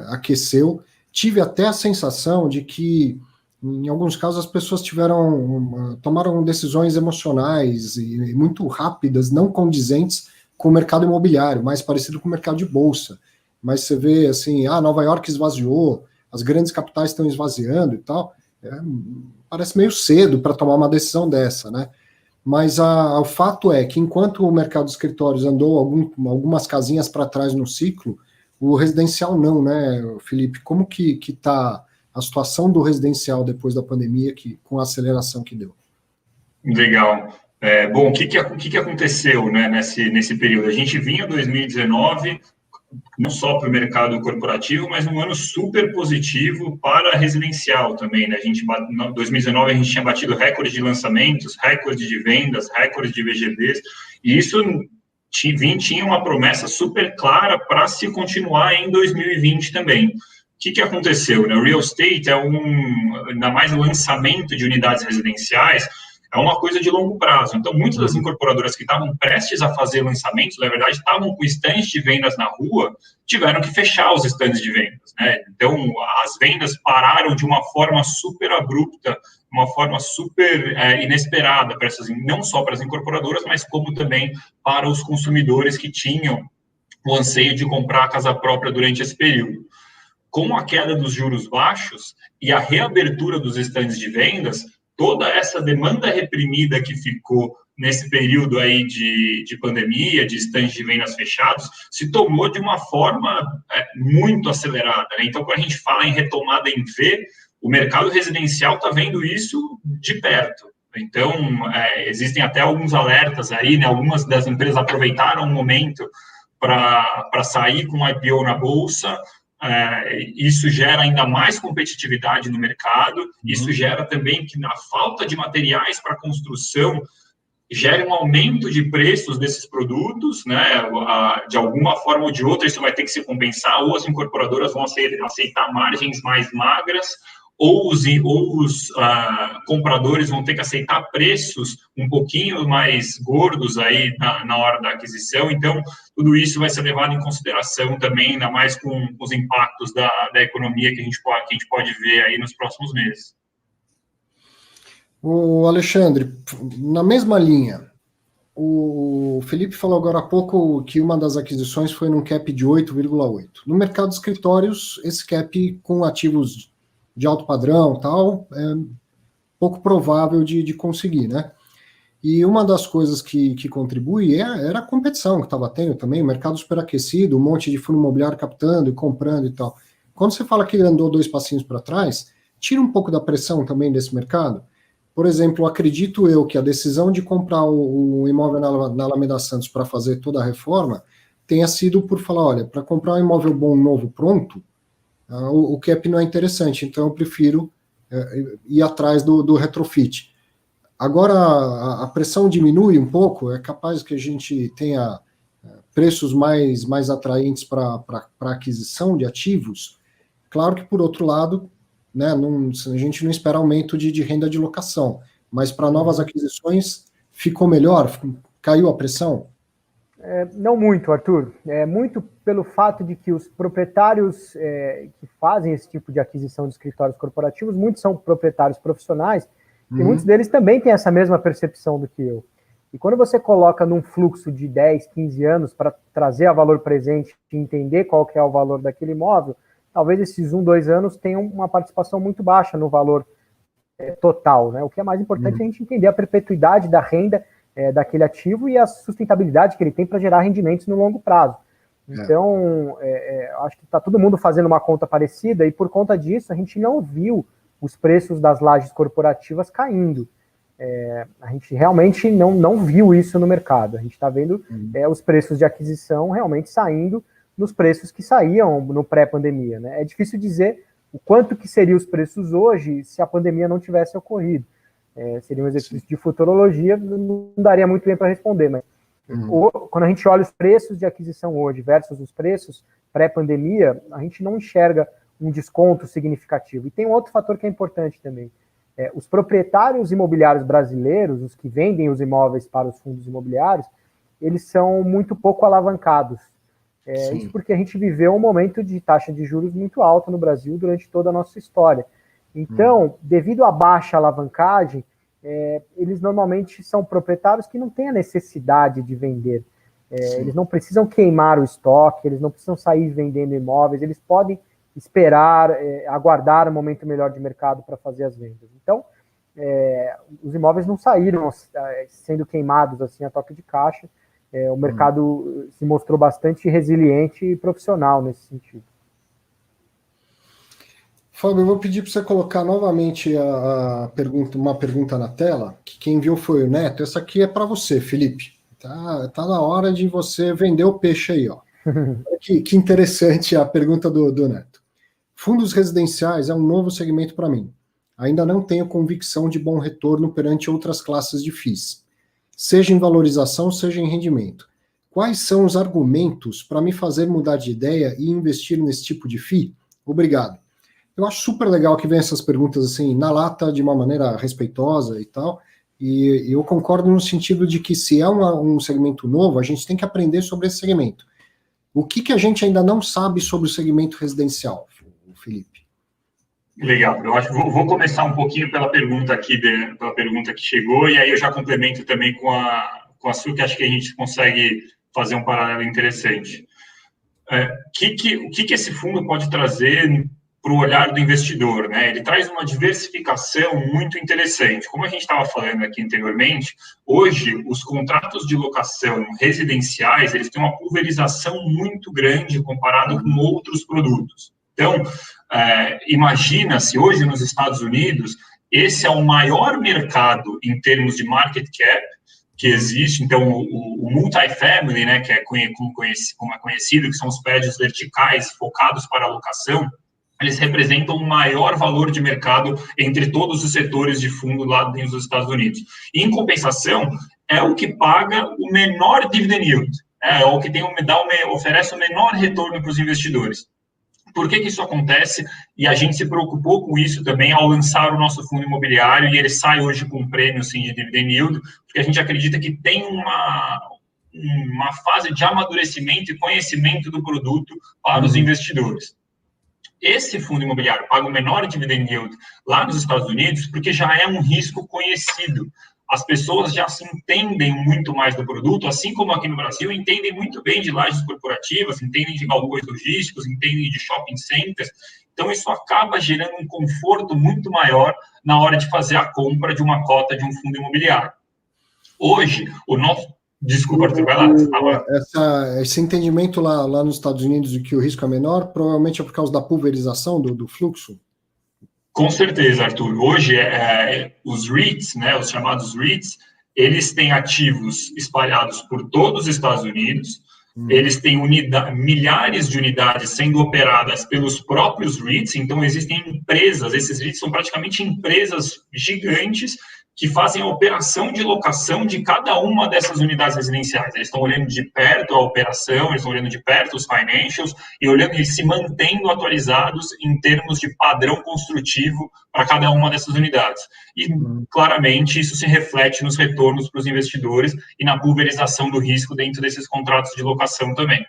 aqueceu. Tive até a sensação de que, em alguns casos, as pessoas tomaram decisões emocionais e muito rápidas, não condizentes com o mercado imobiliário, mais parecido com o mercado de bolsa. Mas você vê assim, Nova York esvaziou, as grandes capitais estão esvaziando e tal, parece meio cedo para tomar uma decisão dessa, né? Mas o fato é que enquanto o mercado de escritórios andou algumas casinhas para trás no ciclo, o residencial não, né, Felipe? Como que está a situação do residencial depois da pandemia, com a aceleração que deu? Legal. Bom, o que aconteceu, né, nesse período? A gente vinha 2019, não só para o mercado corporativo, mas um ano super positivo para residencial também, né? Em 2019 a gente tinha batido recorde de lançamentos, recorde de vendas, recorde de VGBs, e isso tinha uma promessa super clara para se continuar em 2020 também. O que aconteceu, né? O real estate ainda mais o lançamento de unidades residenciais, é uma coisa de longo prazo. Então, muitas das incorporadoras que estavam prestes a fazer lançamentos, na verdade, estavam com estandes de vendas na rua, tiveram que fechar os estandes de vendas, né? Então, as vendas pararam de uma forma super abrupta, uma forma super inesperada, não só para as incorporadoras, mas como também para os consumidores que tinham o anseio de comprar a casa própria durante esse período. Com a queda dos juros baixos e a reabertura dos estandes de vendas, toda essa demanda reprimida que ficou nesse período aí de pandemia, de estandes de vendas fechados, se tomou de uma forma muito acelerada, né? Então, quando a gente fala em retomada em V, o mercado residencial está vendo isso de perto. Então, existem até alguns alertas aí, né? Algumas das empresas aproveitaram o momento para sair com o IPO na Bolsa. Isso gera ainda mais competitividade no mercado, isso gera também que na falta de materiais para construção gere um aumento de preços desses produtos, né? De alguma forma ou de outra isso vai ter que se compensar, ou as incorporadoras vão aceitar margens mais magras, ou os compradores vão ter que aceitar preços um pouquinho mais gordos aí na hora da aquisição. Então, tudo isso vai ser levado em consideração também, ainda mais com os impactos da economia que a gente pode ver aí nos próximos meses. O Alexandre, na mesma linha, o Felipe falou agora há pouco que uma das aquisições foi num cap de 8,8. No mercado de escritórios, esse cap com ativos de alto padrão tal, é pouco provável de conseguir, né? E uma das coisas que contribui era a competição que estava tendo também, o mercado superaquecido, um monte de fundo imobiliário captando e comprando e tal. Quando você fala que andou 2 passinhos para trás, tira um pouco da pressão também desse mercado. Por exemplo, acredito eu que a decisão de comprar o imóvel na Alameda Santos para fazer toda a reforma tenha sido por falar, olha, para comprar um imóvel bom, novo, pronto, o cap não é interessante, então eu prefiro ir atrás do retrofit. Agora a pressão diminui um pouco, é capaz que a gente tenha preços mais atraentes para aquisição de ativos. Claro que, por outro lado, né, a gente não espera aumento de renda de locação, mas para novas aquisições ficou melhor? Caiu a pressão? Não muito, Arthur. Muito pelo fato de que os proprietários que fazem esse tipo de aquisição de escritórios corporativos, muitos são proprietários profissionais, e muitos deles também têm essa mesma percepção do que eu. E quando você coloca num fluxo de 10, 15 anos para trazer a valor presente e entender qual que é o valor daquele imóvel, talvez esses 1, 2 anos tenham uma participação muito baixa no valor total, né? O que é mais importante é a gente entender a perpetuidade da renda daquele ativo e a sustentabilidade que ele tem para gerar rendimentos no longo prazo. Então, acho que está todo mundo fazendo uma conta parecida e por conta disso a gente não viu os preços das lajes corporativas caindo. A gente realmente não viu isso no mercado. A gente está vendo os preços de aquisição realmente saindo nos preços que saíam no pré-pandemia, né? É difícil dizer o quanto que seriam os preços hoje se a pandemia não tivesse ocorrido. Seria um exercício de futurologia, não daria muito bem para responder, mas quando a gente olha os preços de aquisição hoje versus os preços pré-pandemia, a gente não enxerga um desconto significativo. E tem um outro fator que é importante também. Os proprietários imobiliários brasileiros, os que vendem os imóveis para os fundos imobiliários, eles são muito pouco alavancados. Isso porque a gente viveu um momento de taxa de juros muito alta no Brasil durante toda a nossa história. Então, devido à baixa alavancagem, eles normalmente são proprietários que não têm a necessidade de vender. Eles não precisam queimar o estoque, eles não precisam sair vendendo imóveis, eles podem esperar, aguardar um momento melhor de mercado para fazer as vendas. Então, os imóveis não saíram sendo queimados assim a toque de caixa. O mercado se mostrou bastante resiliente e profissional nesse sentido. Fábio, eu vou pedir para você colocar novamente uma pergunta na tela, que quem viu foi o Neto. Essa aqui é para você, Felipe. Tá na hora de você vender o peixe aí, ó. Que interessante a pergunta do Neto. Fundos residenciais é um novo segmento para mim. Ainda não tenho convicção de bom retorno perante outras classes de FIIs, seja em valorização, seja em rendimento. Quais são os argumentos para me fazer mudar de ideia e investir nesse tipo de FII? Obrigado. Eu acho super legal que venham essas perguntas assim, na lata, de uma maneira respeitosa e tal, e eu concordo no sentido de que se é um segmento novo, a gente tem que aprender sobre esse segmento. O que a gente ainda não sabe sobre o segmento residencial, Felipe? Legal, eu acho que vou começar um pouquinho pela pergunta que chegou, e aí eu já complemento também com a sua, que acho que a gente consegue fazer um paralelo interessante. O que esse fundo pode trazer para o olhar do investidor, né? Ele traz uma diversificação muito interessante. Como a gente estava falando aqui anteriormente, hoje os contratos de locação residenciais, eles têm uma pulverização muito grande comparado com outros produtos. Então, imagina-se hoje nos Estados Unidos, esse é o maior mercado em termos de market cap que existe. Então, o multifamily, né, que é como é conhecido, que são os prédios verticais focados para a locação, eles representam o maior valor de mercado entre todos os setores de fundo lá dentro dos Estados Unidos. E, em compensação, é o que paga o menor dividend yield, é o que oferece o menor retorno para os investidores. Por que isso acontece? E a gente se preocupou com isso também ao lançar o nosso fundo imobiliário, e ele sai hoje com um prêmio sim, de dividend yield, porque a gente acredita que tem uma fase de amadurecimento e conhecimento do produto para os investidores. Esse fundo imobiliário paga o menor dividend yield lá nos Estados Unidos porque já é um risco conhecido. As pessoas já se entendem muito mais do produto, assim como aqui no Brasil, entendem muito bem de lajes corporativas, entendem de galpões logísticos, entendem de shopping centers. Então, isso acaba gerando um conforto muito maior na hora de fazer a compra de uma cota de um fundo imobiliário. Hoje, o nosso... Desculpa, Arthur, vai lá. Esse entendimento lá nos Estados Unidos de que o risco é menor, provavelmente é por causa da pulverização do fluxo? Com certeza, Arthur. Hoje, os REITs, né, os chamados REITs, eles têm ativos espalhados por todos os Estados Unidos, eles têm milhares de unidades sendo operadas pelos próprios REITs, então existem empresas, esses REITs são praticamente empresas gigantes que fazem a operação de locação de cada uma dessas unidades residenciais. Eles estão olhando de perto a operação, eles estão olhando de perto os financials e olhando e se mantendo atualizados em termos de padrão construtivo para cada uma dessas unidades. E, claramente, isso se reflete nos retornos para os investidores e na pulverização do risco dentro desses contratos de locação também.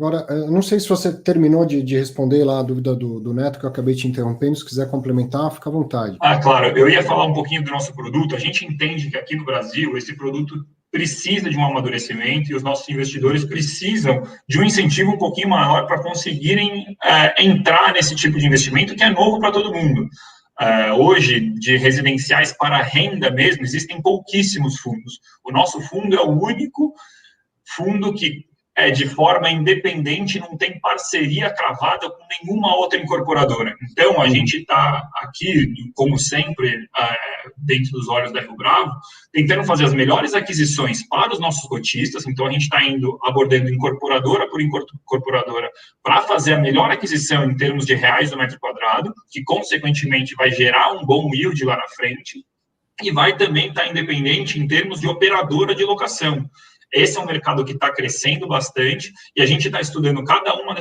Agora, eu não sei se você terminou de responder lá a dúvida do Neto, que eu acabei te interrompendo. Se quiser complementar, fica à vontade. Claro. Eu ia falar um pouquinho do nosso produto. A gente entende que aqui no Brasil, esse produto precisa de um amadurecimento e os nossos investidores precisam de um incentivo um pouquinho maior para conseguirem entrar nesse tipo de investimento que é novo para todo mundo. Hoje, de residenciais para renda mesmo, existem pouquíssimos fundos. O nosso fundo é o único fundo que de forma independente, não tem parceria cravada com nenhuma outra incorporadora. Então, a gente está aqui, como sempre, dentro dos olhos da Rio Bravo, tentando fazer as melhores aquisições para os nossos cotistas. Então, a gente está abordando incorporadora por incorporadora para fazer a melhor aquisição em termos de reais do metro quadrado, que, consequentemente, vai gerar um bom yield lá na frente, e vai também estar independente em termos de operadora de locação. Esse é um mercado que está crescendo bastante e a gente está estudando cada uma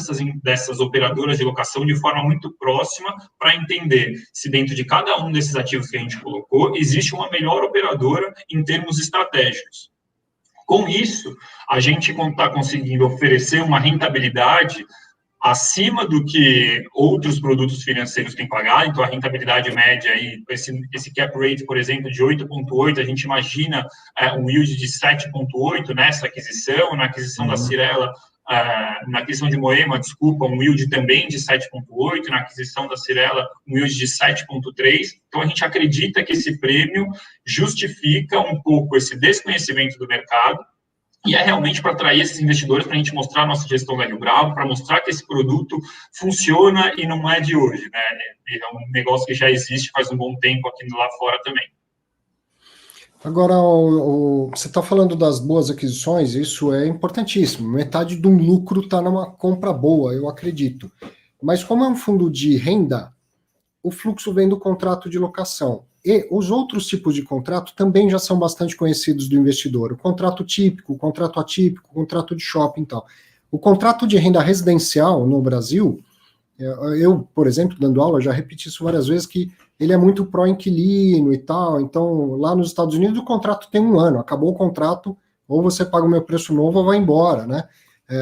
dessas operadoras de locação de forma muito próxima para entender se dentro de cada um desses ativos que a gente colocou existe uma melhor operadora em termos estratégicos. Com isso, a gente está conseguindo oferecer uma rentabilidade acima do que outros produtos financeiros têm pagado. Então, a rentabilidade média, aí, esse cap rate, por exemplo, de 8,8, a gente imagina um yield de 7,8 nessa aquisição, na aquisição da Cirela, na aquisição de Moema, desculpa, um yield também de 7,8, na aquisição da Cirela, um yield de 7,3. Então, a gente acredita que esse prêmio justifica um pouco esse desconhecimento do mercado e é realmente para atrair esses investidores, para a gente mostrar a nossa gestão da Rio Bravo, para mostrar que esse produto funciona e não é de hoje, né? É um negócio que já existe faz um bom tempo aqui lá fora também. Agora, você está falando das boas aquisições, isso é importantíssimo. Metade do lucro está numa compra boa, eu acredito. Mas como é um fundo de renda, o fluxo vem do contrato de locação. E os outros tipos de contrato também já são bastante conhecidos do investidor. O contrato típico, o contrato atípico, o contrato de shopping e tal. O contrato de renda residencial no Brasil, eu, por exemplo, dando aula, já repeti isso várias vezes, que ele é muito pró-inquilino e tal. Então, lá nos Estados Unidos, o contrato tem 1 ano. Acabou o contrato, ou você paga o meu preço novo ou vai embora, né?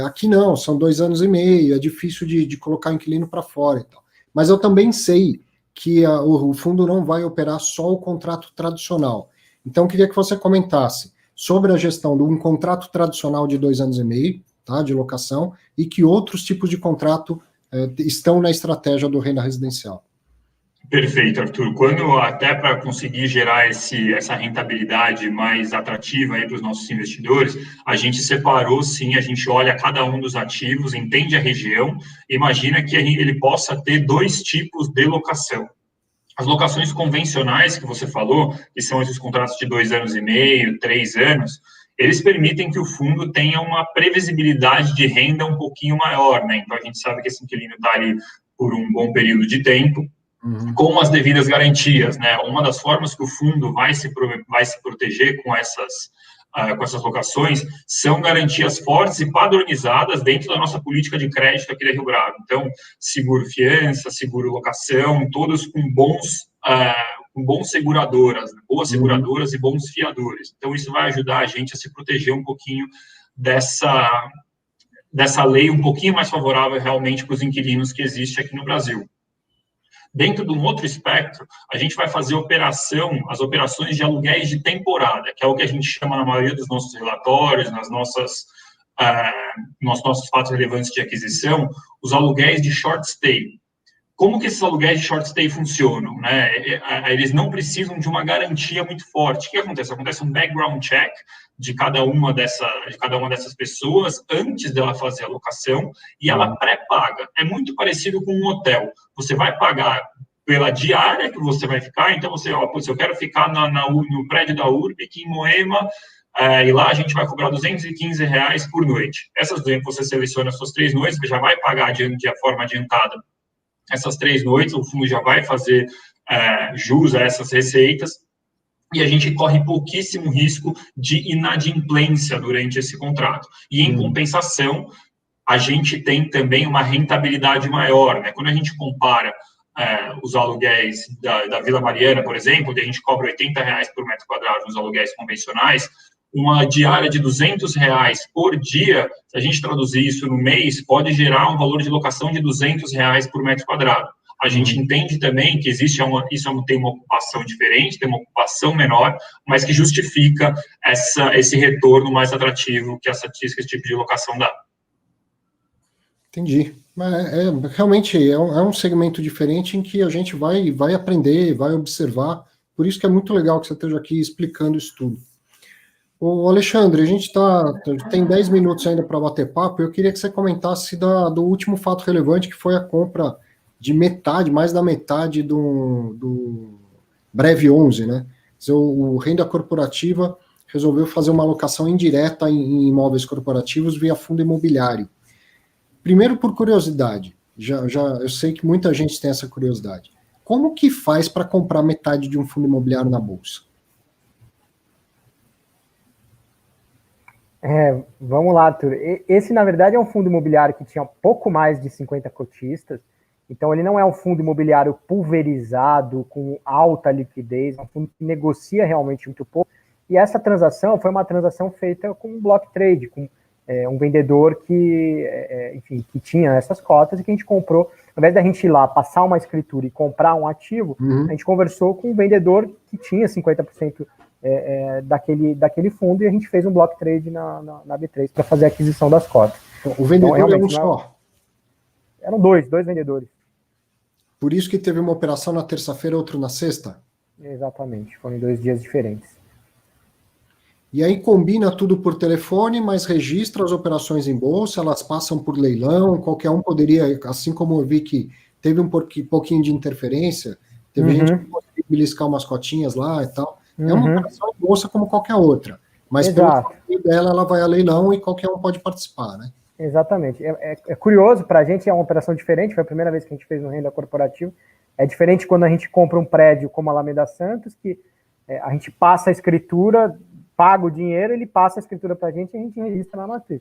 Aqui não, são 2 anos e meio, é difícil de colocar inquilino para fora e tal. Mas eu também sei que o fundo não vai operar só o contrato tradicional. Então, queria que você comentasse sobre a gestão de um contrato tradicional de 2 anos e meio, tá, de locação, e que outros tipos de contrato estão na estratégia do renda residencial. Perfeito, Arthur. Até para conseguir gerar essa rentabilidade mais atrativa para os nossos investidores, a gente separou, sim, a gente olha cada um dos ativos, entende a região, imagina que ele possa ter 2 tipos de locação. As locações convencionais que você falou, que são esses contratos de 2 anos e meio, 3 anos, eles permitem que o fundo tenha uma previsibilidade de renda um pouquinho maior, né? Então, a gente sabe que esse inquilino está ali por um bom período de tempo, com as devidas garantias, né? Uma das formas que o fundo vai se proteger com essas locações são garantias fortes e padronizadas dentro da nossa política de crédito aqui da Rio Bravo. Então, seguro fiança, seguro locação, todos com bons seguradoras, boas seguradoras e bons fiadores. Então, isso vai ajudar a gente a se proteger um pouquinho dessa lei um pouquinho mais favorável realmente para os inquilinos que existe aqui no Brasil. Dentro de um outro espectro, a gente vai fazer as operações de aluguéis de temporada, que é o que a gente chama na maioria dos nossos relatórios, nos nossos fatos relevantes de aquisição, os aluguéis de short stay. Como que esses aluguéis de short stay funcionam, né? Eles não precisam de uma garantia muito forte. O que acontece? Acontece um background check de cada uma dessas pessoas antes dela fazer a locação e ela pré-paga. É muito parecido com um hotel. Você vai pagar pela diária que você vai ficar, então eu quero ficar no prédio da Urbic, em Moema, e lá a gente vai cobrar R$215 por noite. Você seleciona as suas 3 noites, você já vai pagar de forma adiantada essas 3 noites, o fundo já vai fazer jus a essas receitas, e a gente corre pouquíssimo risco de inadimplência durante esse contrato. E, em compensação, a gente tem também uma rentabilidade maior, né? Quando a gente compara os aluguéis da Vila Mariana, por exemplo, onde a gente cobra R$80 por metro quadrado nos aluguéis convencionais, uma diária de R$200 por dia, se a gente traduzir isso no mês, pode gerar um valor de locação de R$200 por metro quadrado. A gente entende também que tem uma ocupação diferente, tem uma ocupação menor, mas que justifica esse retorno mais atrativo que esse tipo de locação dá. Entendi. Realmente é um segmento diferente em que a gente vai aprender, vai observar, por isso que é muito legal que você esteja aqui explicando isso tudo. Ô Alexandre, a gente tem 10 minutos ainda para bater papo, eu queria que você comentasse do último fato relevante, que foi a compra de mais da metade do Breve 11, né? O Renda Corporativa resolveu fazer uma alocação indireta em imóveis corporativos via fundo imobiliário. Primeiro, por curiosidade, eu sei que muita gente tem essa curiosidade. Como que faz para comprar metade de um fundo imobiliário na Bolsa? Vamos lá, Arthur. Esse, na verdade, é um fundo imobiliário que tinha pouco mais de 50 cotistas, então ele não é um fundo imobiliário pulverizado, com alta liquidez, é um fundo que negocia realmente muito pouco, e essa transação foi uma transação feita com um block trade, com um vendedor que tinha essas cotas e que a gente comprou. Ao invés da gente ir lá, passar uma escritura e comprar um ativo, a gente conversou com um vendedor que tinha 50% daquele fundo e a gente fez um block trade na B3 para fazer a aquisição das cotas. O vendedor é um só? Eram dois vendedores. Por isso que teve uma operação na terça-feira, outro na sexta? Exatamente, foram em 2 dias diferentes. e aí combina tudo por telefone, mas registra as operações em bolsa, elas passam por leilão, qualquer um poderia, assim como eu vi que teve um pouquinho de interferência, teve gente que conseguiu beliscar umas cotinhas lá e tal. É uma operação em bolsa como qualquer outra, mas Exato. pelo tamanho dela, ela vai a leilão e qualquer um pode participar, né? Exatamente. É curioso, para a gente é uma operação diferente, foi a primeira vez que a gente fez no renda corporativo. É diferente quando a gente compra um prédio como a Alameda Santos, que a gente passa a escritura, paga o dinheiro, ele passa a escritura para a gente e a gente registra na matriz.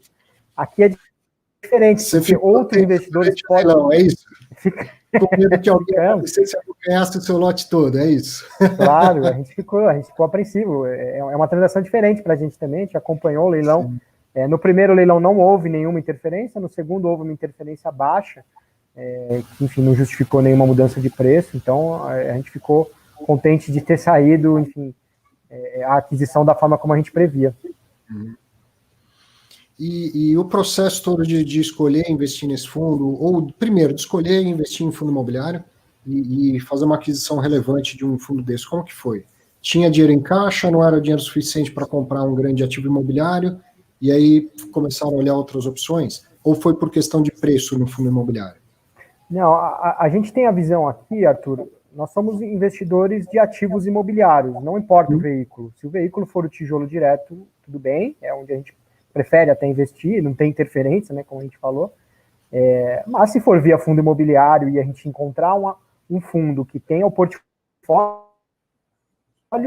Aqui é diferente, Você porque outros investidores podem... Leilão, é isso? Fica... Com medo que alguém aparecesse e ganhasse o seu lote todo, é isso? Claro, a gente ficou apreensivo. É uma transação diferente para a gente também, a gente acompanhou o leilão. No primeiro leilão não houve nenhuma interferência, no segundo houve uma interferência baixa, que, enfim, não justificou nenhuma mudança de preço, então a gente ficou contente de ter saído, enfim, a aquisição da forma como a gente previa. E o processo todo de escolher investir nesse fundo, ou primeiro, de escolher investir em fundo imobiliário e fazer uma aquisição relevante de um fundo desse, como que foi? Tinha dinheiro em caixa, não era dinheiro suficiente para comprar um grande ativo imobiliário, e aí começaram a olhar outras opções? Ou foi por questão de preço no fundo imobiliário? Não, a gente tem a visão aqui, Arthur, nós somos investidores de ativos imobiliários, não importa o veículo. Se o veículo for o tijolo direto, tudo bem, é onde a gente prefere até investir, não tem interferência, né, como a gente falou. Mas se for via fundo imobiliário e a gente encontrar um fundo que tenha o portfólio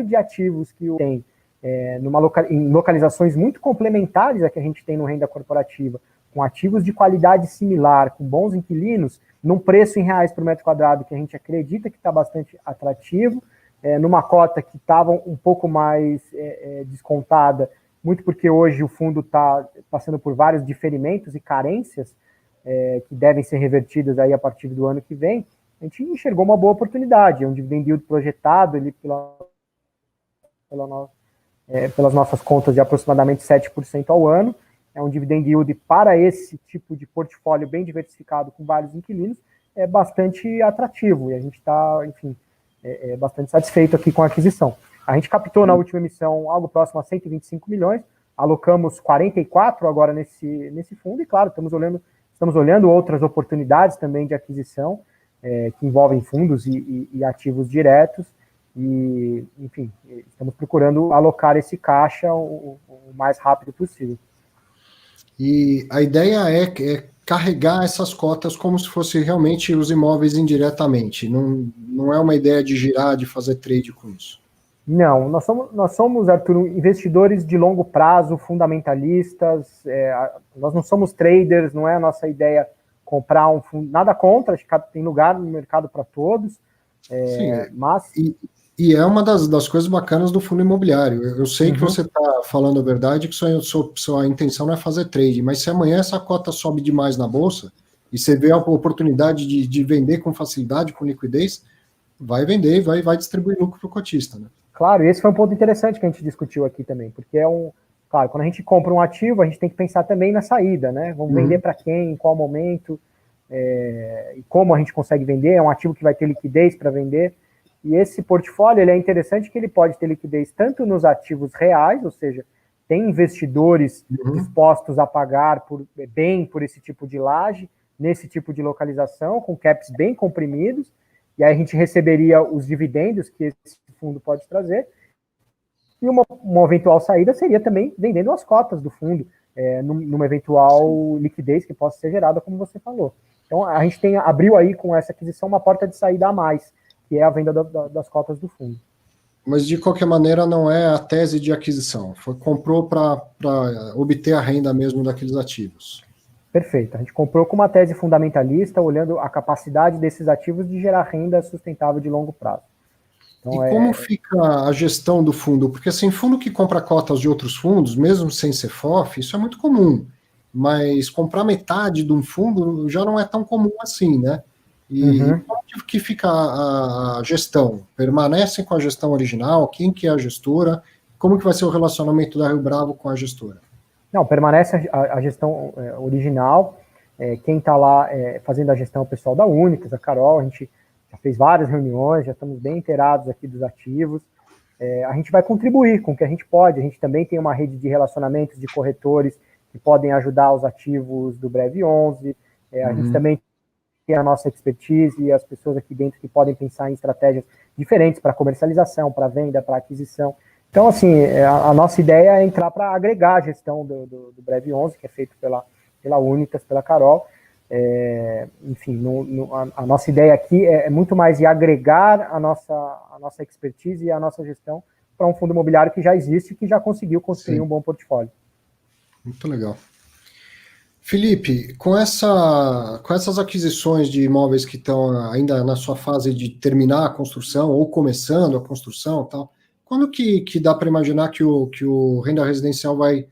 de ativos que tem em localizações muito complementares a que a gente tem no renda corporativa, com ativos de qualidade similar, com bons inquilinos, num preço em reais por metro quadrado que a gente acredita que está bastante atrativo, numa cota que estava um pouco mais descontada, muito porque hoje o fundo está passando por vários diferimentos e carências que devem ser revertidas aí a partir do ano que vem. A gente enxergou uma boa oportunidade, um dividend yield projetado ali pelas nossas contas de aproximadamente 7% ao ano. É um dividend yield para esse tipo de portfólio bem diversificado com vários inquilinos, é bastante atrativo, e a gente está, enfim, bastante satisfeito aqui com a aquisição. A gente captou na última emissão algo próximo a 125 milhões, alocamos 44 agora nesse fundo, e claro, estamos olhando outras oportunidades também de aquisição, que envolvem fundos e ativos diretos, e, enfim, estamos procurando alocar esse caixa o mais rápido possível. E a ideia é carregar essas cotas como se fosse realmente os imóveis indiretamente. Não é uma ideia de girar, de fazer trade com isso. Não, nós somos, Arthur, investidores de longo prazo, fundamentalistas, nós não somos traders, não é a nossa ideia comprar um fundo, nada contra, acho que tem lugar no mercado para todos, mas... E é uma das coisas bacanas do fundo imobiliário. Eu sei que você está falando a verdade, que sua intenção não é fazer trade, mas se amanhã essa cota sobe demais na bolsa, e você vê a oportunidade de vender com facilidade, com liquidez, vai vender e vai distribuir lucro para o cotista, né? Claro, e esse foi um ponto interessante que a gente discutiu aqui também, porque claro, quando a gente compra um ativo, a gente tem que pensar também na saída, né? Vamos vender para quem, em qual momento, e como a gente consegue vender, é um ativo que vai ter liquidez para vender. E esse portfólio ele é interessante que ele pode ter liquidez tanto nos ativos reais, ou seja, tem investidores dispostos a pagar bem por esse tipo de laje, nesse tipo de localização, com caps bem comprimidos, e aí a gente receberia os dividendos que esse fundo pode trazer, e uma eventual saída seria também vendendo as cotas do fundo, numa eventual liquidez que possa ser gerada, como você falou. Então a gente abriu aí com essa aquisição uma porta de saída a mais, que é a venda das cotas do fundo. Mas, de qualquer maneira, não é a tese de aquisição. Comprou para obter a renda mesmo daqueles ativos. Perfeito. A gente comprou com uma tese fundamentalista, olhando a capacidade desses ativos de gerar renda sustentável de longo prazo. Então, e como fica a gestão do fundo? Porque, assim, fundo que compra cotas de outros fundos, mesmo sem ser FOF, isso é muito comum. Mas comprar metade de um fundo já não é tão comum assim, né? E como que fica a gestão? Permanecem com a gestão original? Quem que é a gestora? Como que vai ser o relacionamento da Rio Bravo com a gestora? Não, permanece a gestão original. Quem está lá fazendo a gestão é o pessoal da Únicas, a Carol. A gente já fez várias reuniões, já estamos bem inteirados aqui dos ativos. a gente vai contribuir com o que a gente pode. A gente também tem uma rede de relacionamentos de corretores que podem ajudar os ativos do Brev 11. A gente também tem a nossa expertise e as pessoas aqui dentro que podem pensar em estratégias diferentes para comercialização, para venda, para aquisição. Então, assim, a nossa ideia é entrar para agregar a gestão do Brev 11, que é feito pela Unitas, pela Carol. Enfim, a nossa ideia aqui é muito mais de agregar a nossa expertise e a nossa gestão para um fundo imobiliário que já existe e que já conseguiu construir um bom portfólio. Muito legal. Felipe, com essas aquisições de imóveis que estão ainda na sua fase de terminar a construção ou começando a construção e tal, quando que dá para imaginar que o renda residencial vai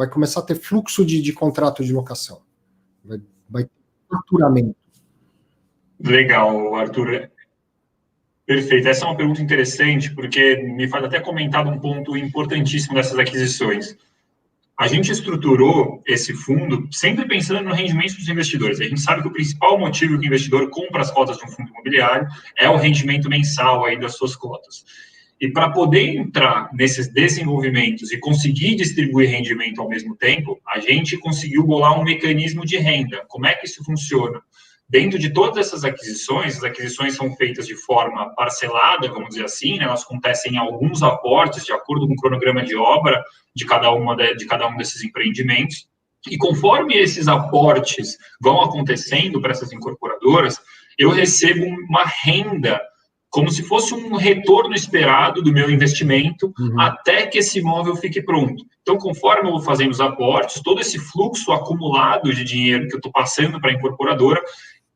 começar a ter fluxo de contrato de locação? Vai ter faturamento? Legal, Arthur. Perfeito. Essa é uma pergunta interessante, porque me faz até comentar um ponto importantíssimo dessas aquisições. A gente estruturou esse fundo sempre pensando no rendimento dos investidores. A gente sabe que o principal motivo que o investidor compra as cotas de um fundo imobiliário é o rendimento mensal aí das suas cotas. E para poder entrar nesses desenvolvimentos e conseguir distribuir rendimento ao mesmo tempo, a gente conseguiu bolar um mecanismo de renda. Como é que isso funciona? Dentro de todas essas aquisições, as aquisições são feitas de forma parcelada, vamos dizer assim, né? Elas acontecem em alguns aportes, de acordo com o cronograma de obra de cada um desses empreendimentos. E conforme esses aportes vão acontecendo para essas incorporadoras, eu recebo uma renda, como se fosse um retorno esperado do meu investimento até que esse imóvel fique pronto. Então, conforme eu vou fazendo os aportes, todo esse fluxo acumulado de dinheiro que eu estou passando para a incorporadora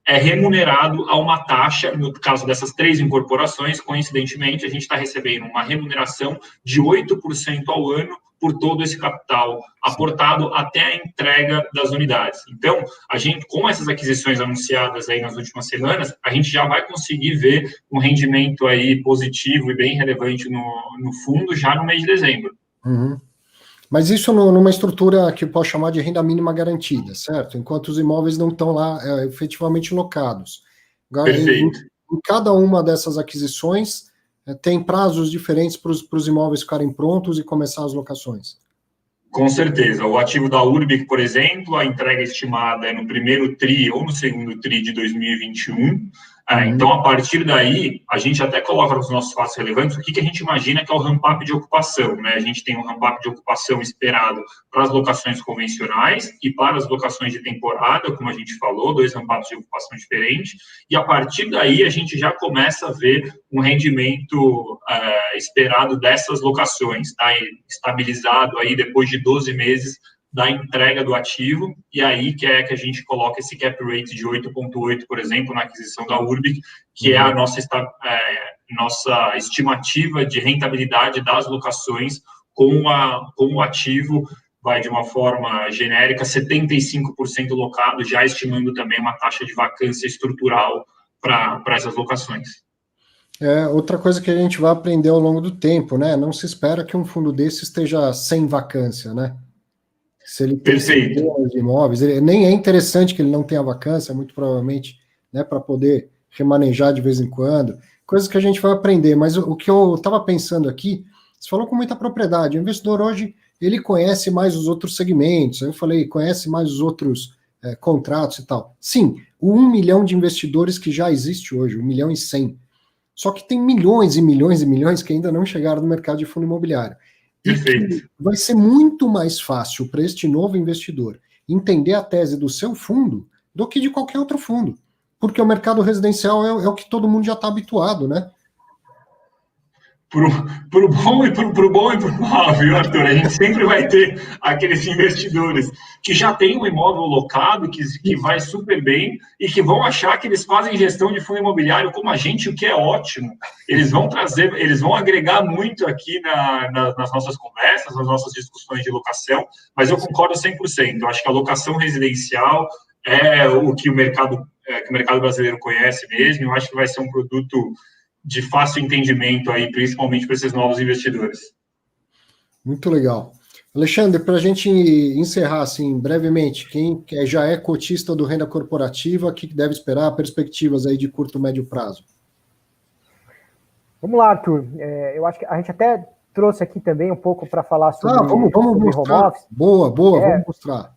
é remunerado a uma taxa. No caso dessas 3 incorporações, coincidentemente, a gente está recebendo uma remuneração de 8% ao ano por todo esse capital aportado até a entrega das unidades. Então, a gente, com essas aquisições anunciadas aí nas últimas semanas, a gente já vai conseguir ver um rendimento aí positivo e bem relevante no fundo já no mês de dezembro. Mas isso numa estrutura que eu posso chamar de renda mínima garantida, certo? Enquanto os imóveis não estão lá efetivamente locados. Perfeito. Em cada uma dessas aquisições, tem prazos diferentes para os imóveis ficarem prontos e começar as locações? Com certeza. O ativo da Urbic, por exemplo, a entrega estimada é no primeiro TRI ou no segundo TRI de 2021. Então, a partir daí, a gente até coloca nos nossos fatos relevantes o que a gente imagina que é o ramp-up de ocupação, né? A gente tem um ramp-up de ocupação esperado para as locações convencionais e para as locações de temporada, como a gente falou, 2 ramp-ups de ocupação diferentes, e a partir daí a gente já começa a ver um rendimento esperado dessas locações, tá? Estabilizado aí depois de 12 meses da entrega do ativo, e aí que a gente coloca esse cap rate de 8,8, por exemplo, na aquisição da Urbic, que é a nossa estimativa de rentabilidade das locações com o ativo, vai de uma forma genérica, 75% locado, já estimando também uma taxa de vacância estrutural para essas locações. Outra coisa que a gente vai aprender ao longo do tempo, né? Não se espera que um fundo desse esteja sem vacância, né? Se ele tem de imóveis, nem é interessante que ele não tenha vacância, muito provavelmente, né, para poder remanejar de vez em quando, coisas que a gente vai aprender. Mas o que eu estava pensando aqui, você falou com muita propriedade, o investidor hoje, ele conhece mais os outros segmentos, eu falei, conhece mais os outros contratos e tal. Sim, o 1 milhão de investidores que já existe hoje, 1 milhão e 100, só que tem milhões e milhões e milhões que ainda não chegaram no mercado de fundo imobiliário. Perfeito. Vai ser muito mais fácil para este novo investidor entender a tese do seu fundo do que de qualquer outro fundo. Porque o mercado residencial é o que todo mundo já está habituado, né? Pro bom e pro mal, viu, Arthur? A gente sempre vai ter aqueles investidores que já têm um imóvel locado, que vai super bem, e que vão achar que eles fazem gestão de fundo imobiliário como a gente, o que é ótimo. Eles vão agregar muito aqui nas nossas conversas, nas nossas discussões de locação, mas eu concordo 100%. Eu acho que a locação residencial é o que o mercado brasileiro conhece mesmo. Eu acho que vai ser um produto de fácil entendimento aí, principalmente para esses novos investidores. Muito legal. Alexandre, para a gente encerrar assim brevemente, quem já é cotista do Renda Corporativa, o que deve esperar, perspectivas aí de curto e médio prazo? Vamos lá, Arthur. Eu acho que a gente até trouxe aqui também um pouco para falar sobre, vamos sobre mostrar. home office. Boa, vamos mostrar.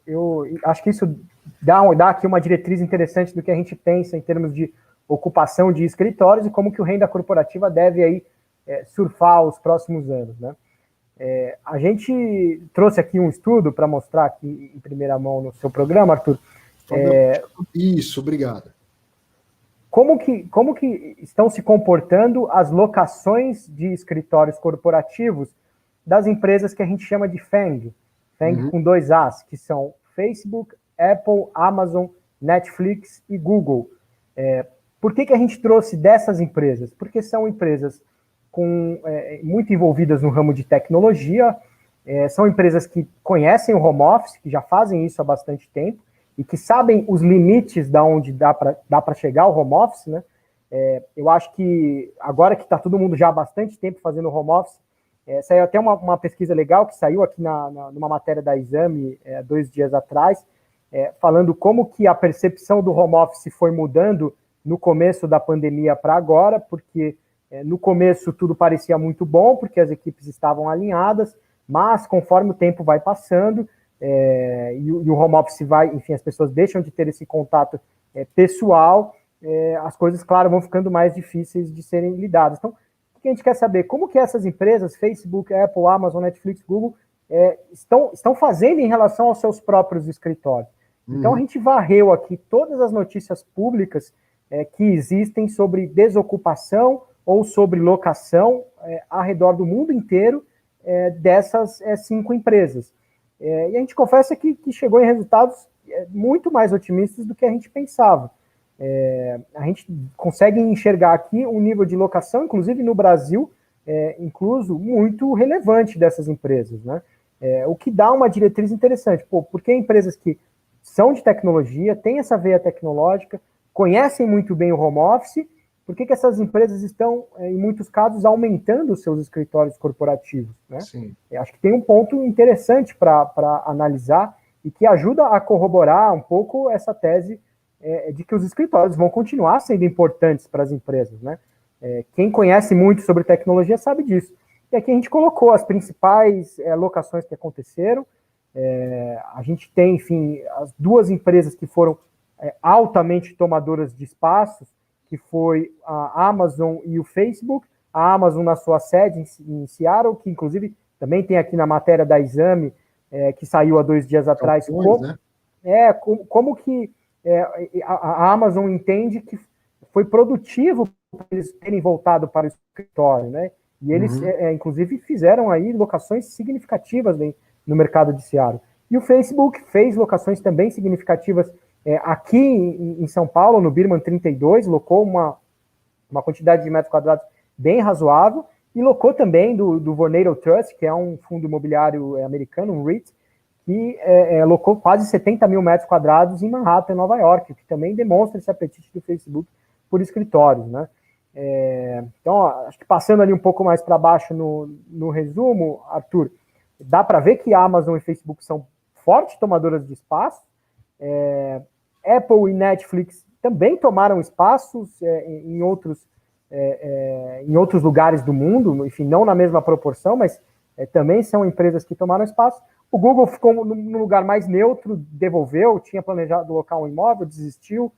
Eu acho que isso dá aqui uma diretriz interessante do que a gente pensa em termos de ocupação de escritórios e como que o renda corporativa deve aí surfar os próximos anos, né? A gente trouxe aqui um estudo para mostrar aqui em primeira mão no seu programa, Arthur. Isso, obrigado. Como que estão se comportando as locações de escritórios corporativos das empresas que a gente chama de FANG com 2 As, que são Facebook, Apple, Amazon, Netflix e Google. Por que a gente trouxe dessas empresas? Porque são empresas muito envolvidas no ramo de tecnologia, são empresas que conhecem o home office, que já fazem isso há bastante tempo, e que sabem os limites da onde dá para chegar o home office, né? Eu acho que agora que está todo mundo já há bastante tempo fazendo home office, saiu até uma pesquisa legal que saiu aqui numa matéria da Exame 2 dias atrás, falando como que a percepção do home office foi mudando no começo da pandemia para agora, porque no começo tudo parecia muito bom, porque as equipes estavam alinhadas, mas conforme o tempo vai passando, e o home office enfim, as pessoas deixam de ter esse contato pessoal, as coisas, claro, vão ficando mais difíceis de serem lidadas. Então, o que a gente quer saber? Como que essas empresas, Facebook, Apple, Amazon, Netflix, Google, estão fazendo em relação aos seus próprios escritórios? Então, a gente varreu aqui todas as notícias públicas que existem sobre desocupação ou sobre locação ao redor do mundo inteiro dessas 5 empresas. E a gente confessa que chegou em resultados muito mais otimistas do que a gente pensava. A gente consegue enxergar aqui um nível de locação, inclusive no Brasil, incluso muito relevante dessas empresas, né? O que dá uma diretriz interessante. Porque empresas que são de tecnologia, têm essa veia tecnológica, conhecem muito bem o home office, por que essas empresas estão, em muitos casos, aumentando os seus escritórios corporativos, né? Sim. Eu acho que tem um ponto interessante para analisar e que ajuda a corroborar um pouco essa tese de que os escritórios vão continuar sendo importantes para as empresas, né? Quem conhece muito sobre tecnologia sabe disso. E aqui a gente colocou as principais locações que aconteceram. A gente tem, enfim, as 2 empresas que foram altamente tomadoras de espaços, que foi a Amazon e o Facebook. A Amazon na sua sede em Seattle, que inclusive também tem aqui na matéria da Exame, que saiu há 2 dias atrás, como que a Amazon entende que foi produtivo eles terem voltado para o escritório, né? E eles, inclusive, fizeram aí locações significativas no mercado de Seattle. E o Facebook fez locações também significativas aqui em São Paulo, no Birman 32, locou uma quantidade de metros quadrados bem razoável, e locou também do Vornado Trust, que é um fundo imobiliário americano, um REIT, que locou quase 70 mil metros quadrados em Manhattan, Nova York, o que também demonstra esse apetite do Facebook por escritórios, né? Então, acho que passando ali um pouco mais para baixo no resumo, Arthur, dá para ver que a Amazon e Facebook são fortes tomadoras de espaço. Apple e Netflix também tomaram espaços em outros lugares do mundo, enfim, não na mesma proporção, mas também são empresas que tomaram espaço. O Google ficou no lugar mais neutro, devolveu, tinha planejado locar um imóvel, desistiu,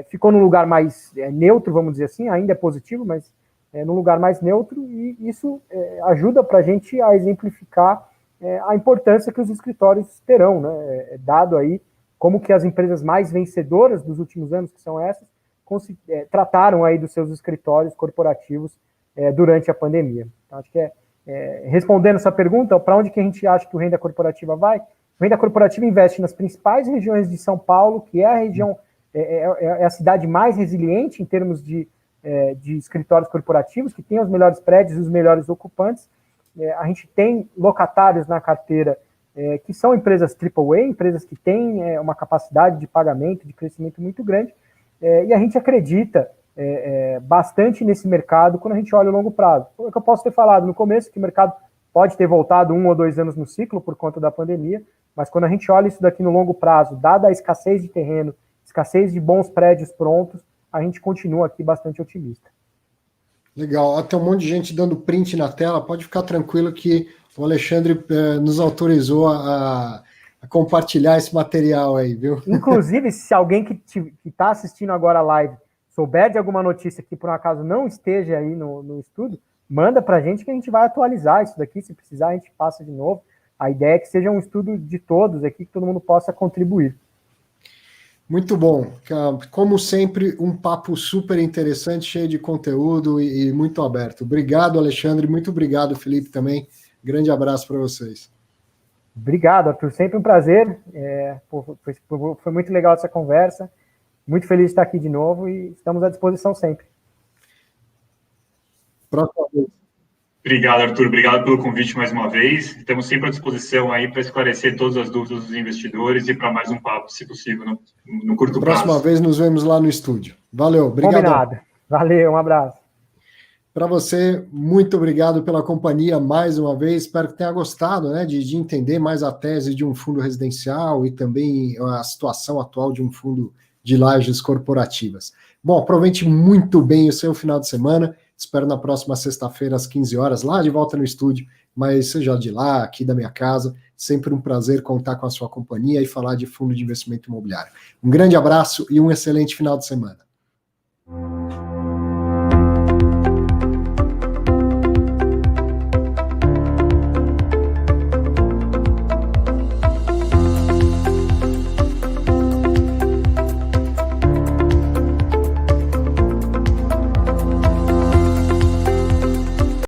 ficou no lugar mais neutro, vamos dizer assim, ainda é positivo, mas no lugar mais neutro, e isso ajuda para a gente a exemplificar a importância que os escritórios terão, né? Dado aí como que as empresas mais vencedoras dos últimos anos, que são essas, trataram aí dos seus escritórios corporativos durante a pandemia. Então, acho que respondendo essa pergunta, para onde que a gente acha que o renda corporativa vai? O renda corporativa investe nas principais regiões de São Paulo, que é a região, é a cidade mais resiliente em termos de escritórios corporativos, que tem os melhores prédios e os melhores ocupantes. A gente tem locatários na carteira que são empresas AAA, empresas que têm uma capacidade de pagamento, de crescimento muito grande, e a gente acredita bastante nesse mercado quando a gente olha o longo prazo. O que eu posso ter falado no começo, que o mercado pode ter voltado 1 ou 2 anos no ciclo por conta da pandemia, mas quando a gente olha isso daqui no longo prazo, dada a escassez de terreno, escassez de bons prédios prontos, a gente continua aqui bastante otimista. Legal. Tem um monte de gente dando print na tela. Pode ficar tranquilo que o Alexandre nos autorizou a compartilhar esse material aí, viu? Inclusive, se alguém que está assistindo agora a live souber de alguma notícia que por um acaso não esteja aí no estudo, manda para a gente que a gente vai atualizar isso daqui. Se precisar, a gente passa de novo. A ideia é que seja um estudo de todos aqui, que todo mundo possa contribuir. Muito bom. Como sempre, um papo super interessante, cheio de conteúdo e muito aberto. Obrigado, Alexandre. Muito obrigado, Felipe, também. Grande abraço para vocês. Obrigado, Arthur. Sempre um prazer. Foi muito legal essa conversa. Muito feliz de estar aqui de novo e estamos à disposição sempre. Próxima vez. Obrigado, Arthur. Obrigado pelo convite mais uma vez. Estamos sempre à disposição aí para esclarecer todas as dúvidas dos investidores e para mais um papo, se possível, no curto prazo. Próxima vez nos vemos lá no estúdio. Valeu, obrigado. Combinado. Valeu, um abraço. Para você, muito obrigado pela companhia mais uma vez. Espero que tenha gostado, né, de entender mais a tese de um fundo residencial e também a situação atual de um fundo de lajes corporativas. Bom, aproveite muito bem o seu final de semana. Espero na próxima sexta-feira, às 15 horas, lá de volta no estúdio, mas seja de lá, aqui da minha casa. Sempre um prazer contar com a sua companhia e falar de fundo de investimento imobiliário. Um grande abraço e um excelente final de semana.